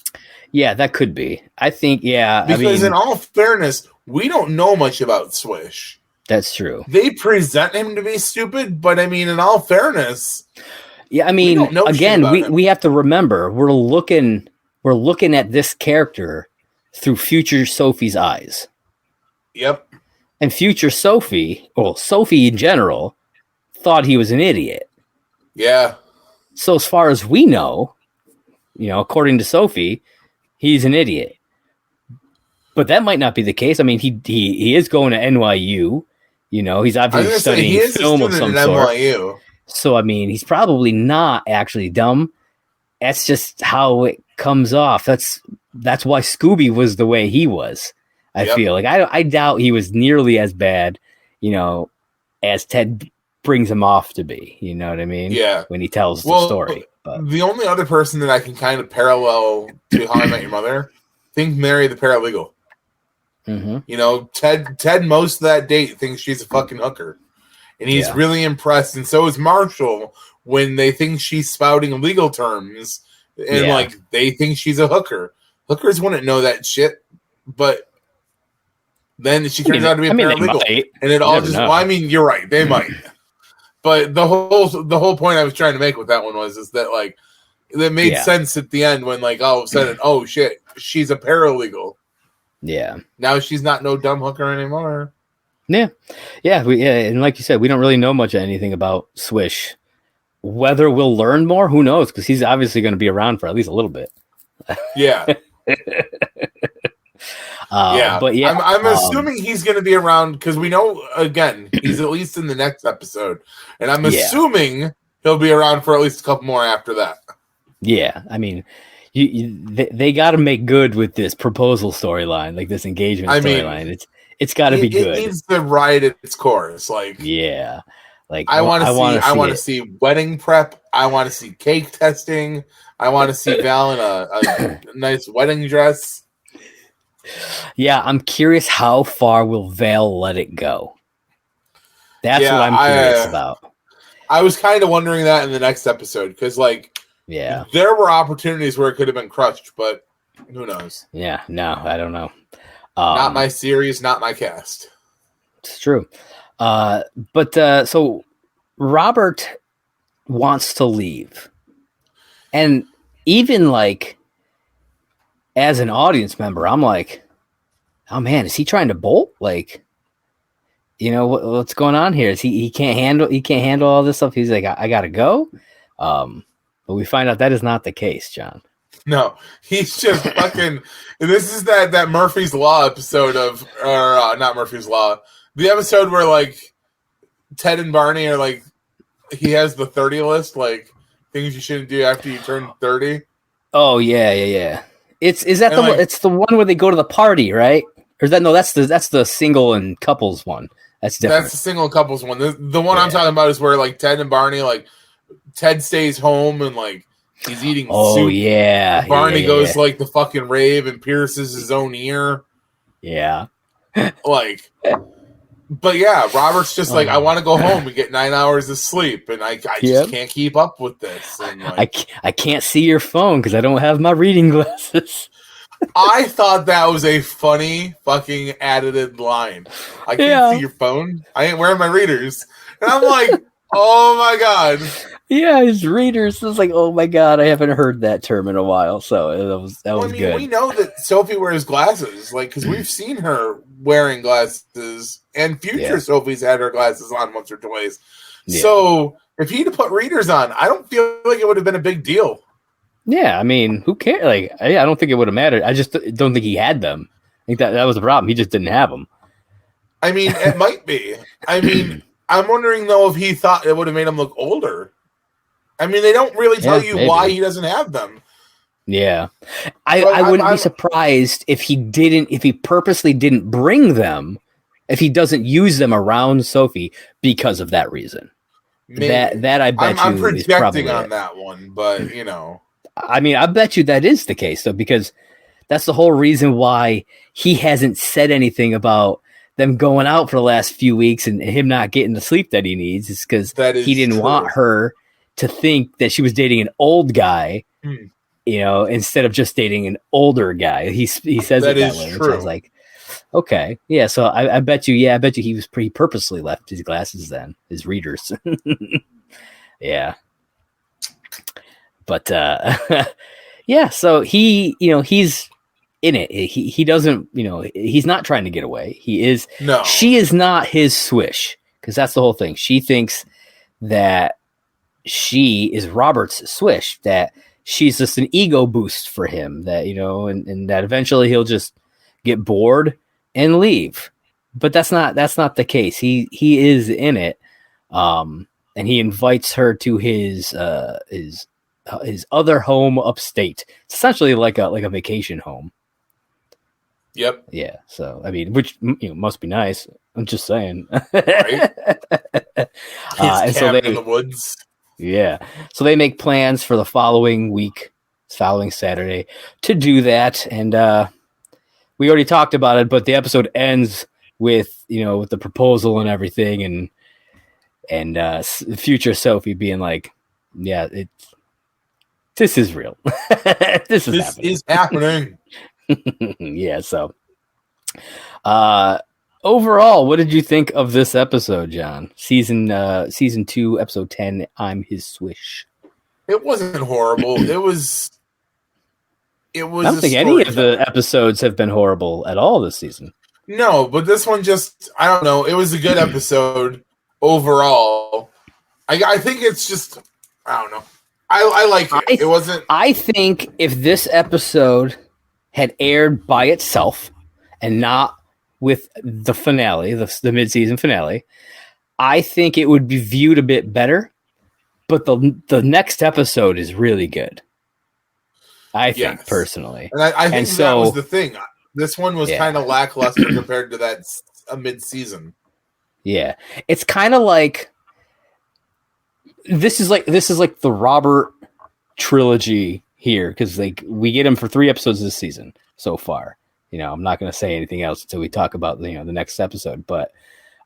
S1: Yeah, that could be. I think,
S2: because in all fairness, we don't know much about Swish.
S1: That's true.
S2: They present him to be stupid, but I mean, in all fairness,
S1: we have to remember we're looking at this character through future Sophie's eyes.
S2: Yep.
S1: And future Sophie, well, Sophie in general, thought he was an idiot.
S2: Yeah.
S1: So as far as we know, according to Sophie, he's an idiot. But that might not be the case. I mean, he is going to NYU. He's obviously studying film of some sort. NYU. So, I mean, he's probably not actually dumb. That's just how it comes off. That's why Scooby was the way he was. I feel like I doubt he was nearly as bad, as Ted brings him off to be. You know what I mean?
S2: Yeah.
S1: When he tells the story. But
S2: the only other person that I can kind of parallel to How I Met Your Mother, think Mary the Paralegal.
S1: Mm-hmm.
S2: Ted most of that date thinks she's a fucking hooker, and he's really impressed, and so is Marshall when they think she's spouting legal terms, and they think she's a hooker. Hookers wouldn't know that shit, but then she turns out to be a paralegal, and it all just. Well, I mean, you're right, they might, but the whole point I was trying to make with that one is that that made sense at the end when all of a sudden, oh shit, she's a paralegal.
S1: Yeah.
S2: Now she's not no dumb hooker anymore.
S1: Yeah. And like you said, we don't really know much of anything about Swish. Whether we'll learn more, who knows? Because he's obviously going to be around for at least a little bit.
S2: Yeah. But I'm assuming he's going to be around because we know, again, he's at least in the next episode. And I'm assuming he'll be around for at least a couple more after that.
S1: Yeah. I mean, they got to make good with this proposal storyline, like this engagement storyline. It's got to be good.
S2: It needs to ride its course. Like,
S1: yeah, like
S2: I want to
S1: see
S2: see wedding prep. I want to see cake testing. I want to see Val in a nice wedding dress.
S1: Yeah, I'm curious how far will Val let it go. That's what I'm curious about.
S2: I was kind of wondering that in the next episode because, like, there were opportunities where it could have been crushed, but who knows?
S1: Yeah, no, I don't know.
S2: Not my series, not my cast.
S1: It's true. So Robert wants to leave. And even like as an audience member, I'm like, oh man, is he trying to bolt? Like, you know, what's going on here? Is he can't handle all this stuff? He's like, I gotta go. But we find out that is not the case, John.
S2: No, he's just fucking. This is that Murphy's Law episode not Murphy's Law. The episode where like Ted and Barney are like, he has the 30 list, like things you shouldn't do after you turn 30.
S1: Oh yeah. It's the one where they go to the party, right? Or is that that's the single and couples one. That's different.
S2: That's the single and couples one. The one I'm talking about is where like Ted and Barney, like Ted stays home and like he's eating soup.
S1: Oh yeah.
S2: Barney goes like the fucking rave and pierces his own ear.
S1: Yeah.
S2: Like, but yeah, Robert's just like, I want to go home and get 9 hours of sleep, and I just can't keep up with this. And like,
S1: I can't see your phone because I don't have my reading glasses.
S2: I thought that was a funny fucking edited line. I can't see your phone. I ain't wearing my readers, and I'm like, oh my god.
S1: Yeah, his readers. It's like, oh my god, I haven't heard that term in a while. So that was good.
S2: We know that Sophie wears glasses, like because we've seen her wearing glasses, and future Sophie's had her glasses on once or twice. Yeah. So if he'd put readers on, I don't feel like it would have been a big deal.
S1: Yeah, I mean, who cares? Like, I don't think it would have mattered. I just don't think he had them. I think that was the problem. He just didn't have them.
S2: I mean, it might be. I mean, I'm wondering though if he thought it would have made him look older. I mean, they don't really tell you why he doesn't have them.
S1: Yeah, I wouldn't be surprised if he purposely didn't bring them, if he doesn't use them around Sophie because of that reason. Maybe. That I bet
S2: I'm
S1: you
S2: projecting
S1: is probably
S2: on that one, but you know.
S1: I mean, I bet you that is the case, though, because that's the whole reason why he hasn't said anything about them going out for the last few weeks and him not getting the sleep that he needs. Is because he didn't want her to think that she was dating an old guy, you know, instead of just dating an older guy. He says that it that way. True. Which I was like, okay, yeah. So I bet you, he was pretty purposely left his glasses then, his readers. Yeah. But yeah, so he's in it. He doesn't, he's not trying to get away. She is not his Swish, because that's the whole thing. She thinks that she is Robert's Swish, that she's just an ego boost for him, that, and that eventually he'll just get bored and leave. But that's not the case. He is in it. And he invites her to his other home upstate. It's essentially like a vacation home.
S2: Yep.
S1: Yeah. So I mean, which must be nice. I'm just saying.
S2: Right.
S1: And so
S2: in the woods.
S1: Yeah. So they make plans for the following week, following Saturday, to do that. And we already talked about it, but the episode ends with with the proposal and everything, and future Sophie being like, "Yeah, this is real. This is happening." Yeah. So, overall, what did you think of this episode, John? Season 2, episode 10. I'm his Swish.
S2: It wasn't horrible. It was. I don't think
S1: any of the episodes have been horrible at all this season.
S2: No, but this one I don't know. It was a good episode overall. I think it's just, I don't know. I like it. It wasn't.
S1: I think if this episode had aired by itself and not with the finale, the mid-season finale, I think it would be viewed a bit better. But the next episode is really good. I think personally,
S2: and I think that was the thing. This one was kind of lackluster compared to that mid-season.
S1: Yeah, it's kind of like this is like the Robert trilogy here, because like we get him for 3 episodes this season so far. You know, I'm not going to say anything else until we talk about the next episode, but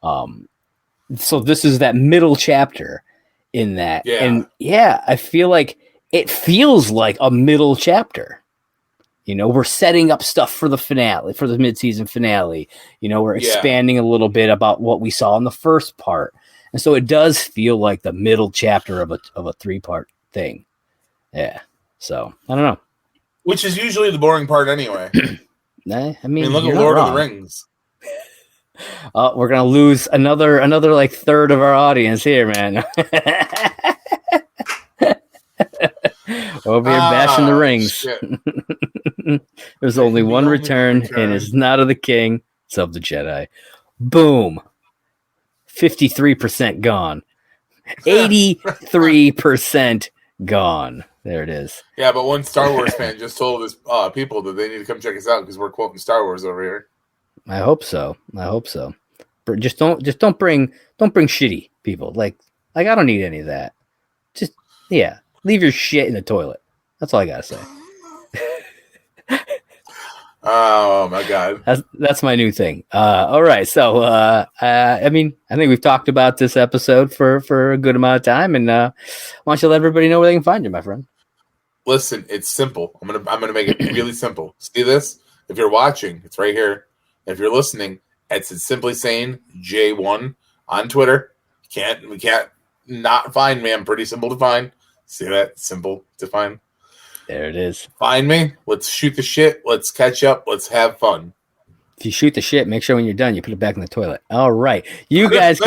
S1: so this is that middle chapter in that. And I feel like it feels like a middle chapter. You know, we're setting up stuff for the finale, for the mid-season finale. You know, we're expanding a little bit about what we saw in the first part. And so it does feel like the middle chapter of a 3-part thing. Yeah. So, I don't know.
S2: Which is usually the boring part anyway.
S1: I mean,
S2: look at Lord of the Rings.
S1: We're gonna lose another like third of our audience here, man. Over here bashing the rings. There's only one return, and it's not of the king, it's of the Jedi. Boom. 53% gone. 83% gone. There it is.
S2: Yeah, but one Star Wars fan just told his people that they need to come check us out because we're quoting Star Wars over here.
S1: I hope so. But just don't bring shitty people. Like I don't need any of that. Just leave your shit in the toilet. That's all I gotta say.
S2: Oh my god,
S1: that's my new thing. All right, so I mean, I think we've talked about this episode for a good amount of time, and why don't you let everybody know where they can find you, my friend?
S2: Listen, it's simple. I'm gonna make it really simple. See this? If you're watching, it's right here. If you're listening, it's simply saying J1 on Twitter. We can't not find me. I'm pretty simple to find. See that? Simple to find.
S1: There it is.
S2: Find me. Let's shoot the shit. Let's catch up. Let's have fun.
S1: If you shoot the shit, make sure when you're done you put it back in the toilet. All right, you guys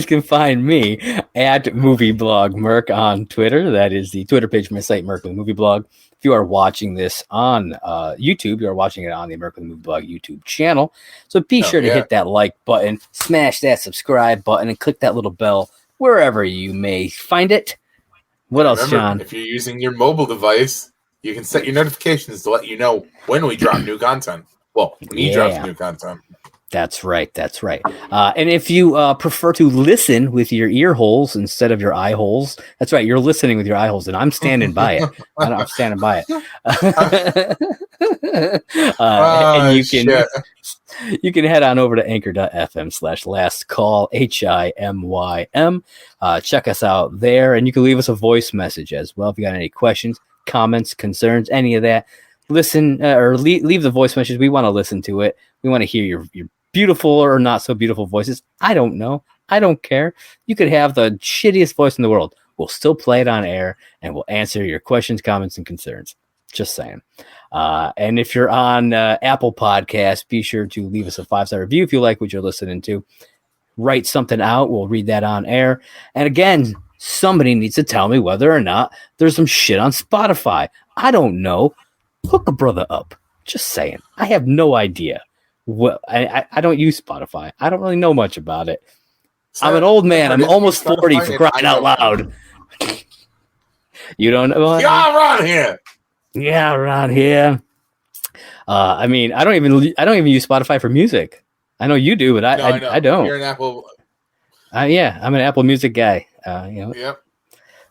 S1: can find me at Movie Blog Merc on Twitter. That is the Twitter page for my site, Merc with Movie Blog. If you are watching this on YouTube, you are watching it on the Merc with Movie Blog YouTube channel. So be sure to hit that like button, smash that subscribe button, and click that little bell wherever you may find it. What else, John?
S2: If you're using your mobile device, you can set your notifications to let you know when we drop new content. Well, when he drops new content.
S1: That's right. And if you prefer to listen with your ear holes instead of your eye holes, that's right. You're listening with your eye holes, and I'm standing by it. I'm standing by it. And you can head on over to anchor.fm/lastcall, HIMYM. Check us out there, and you can leave us a voice message as well if you got any questions, comments, concerns, any of that. Listen or leave the voice message. We want to listen to it. We want to hear your beautiful or not so beautiful voices. I don't know. I don't care. You could have the shittiest voice in the world. We'll still play it on air, and we'll answer your questions, comments, and concerns. Just saying. And if you're on Apple Podcasts, be sure to leave us a 5-star review if you like what you're listening to. Write something out. We'll read that on air. And again, somebody needs to tell me whether or not there's some shit on Spotify. I don't know. Hook a brother up. Just saying. I have no idea. Well, I don't use Spotify. I don't really know much about it. I'm an old man. I'm almost 40 for crying out loud. You don't know?
S2: Yeah, around here.
S1: Yeah, around here. I mean, I don't even use Spotify for music. I know you do, but I don't.
S2: You're an Apple.
S1: I'm an Apple Music guy.
S2: Yep.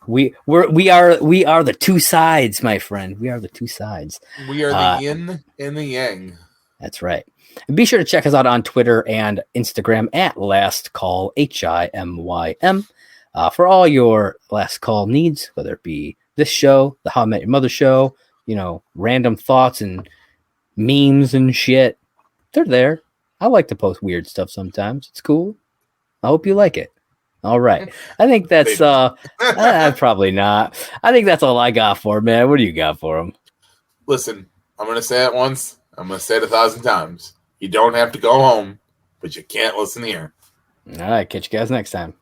S1: We are the two sides, my friend. We are the two sides.
S2: We are the yin and the yang.
S1: That's right. And be sure to check us out on Twitter and Instagram at Last Call HIMYM for all your last call needs, whether it be this show, the How I Met Your Mother show, random thoughts and memes and shit. They're there. I like to post weird stuff sometimes. It's cool. I hope you like it. All right. I think that's probably not. I think that's all I got for him, man. What do you got for him?
S2: Listen, I'm going to say it once. I'm going to say it 1,000 times. You don't have to go home, but you can't listen here.
S1: All right. Catch you guys next time.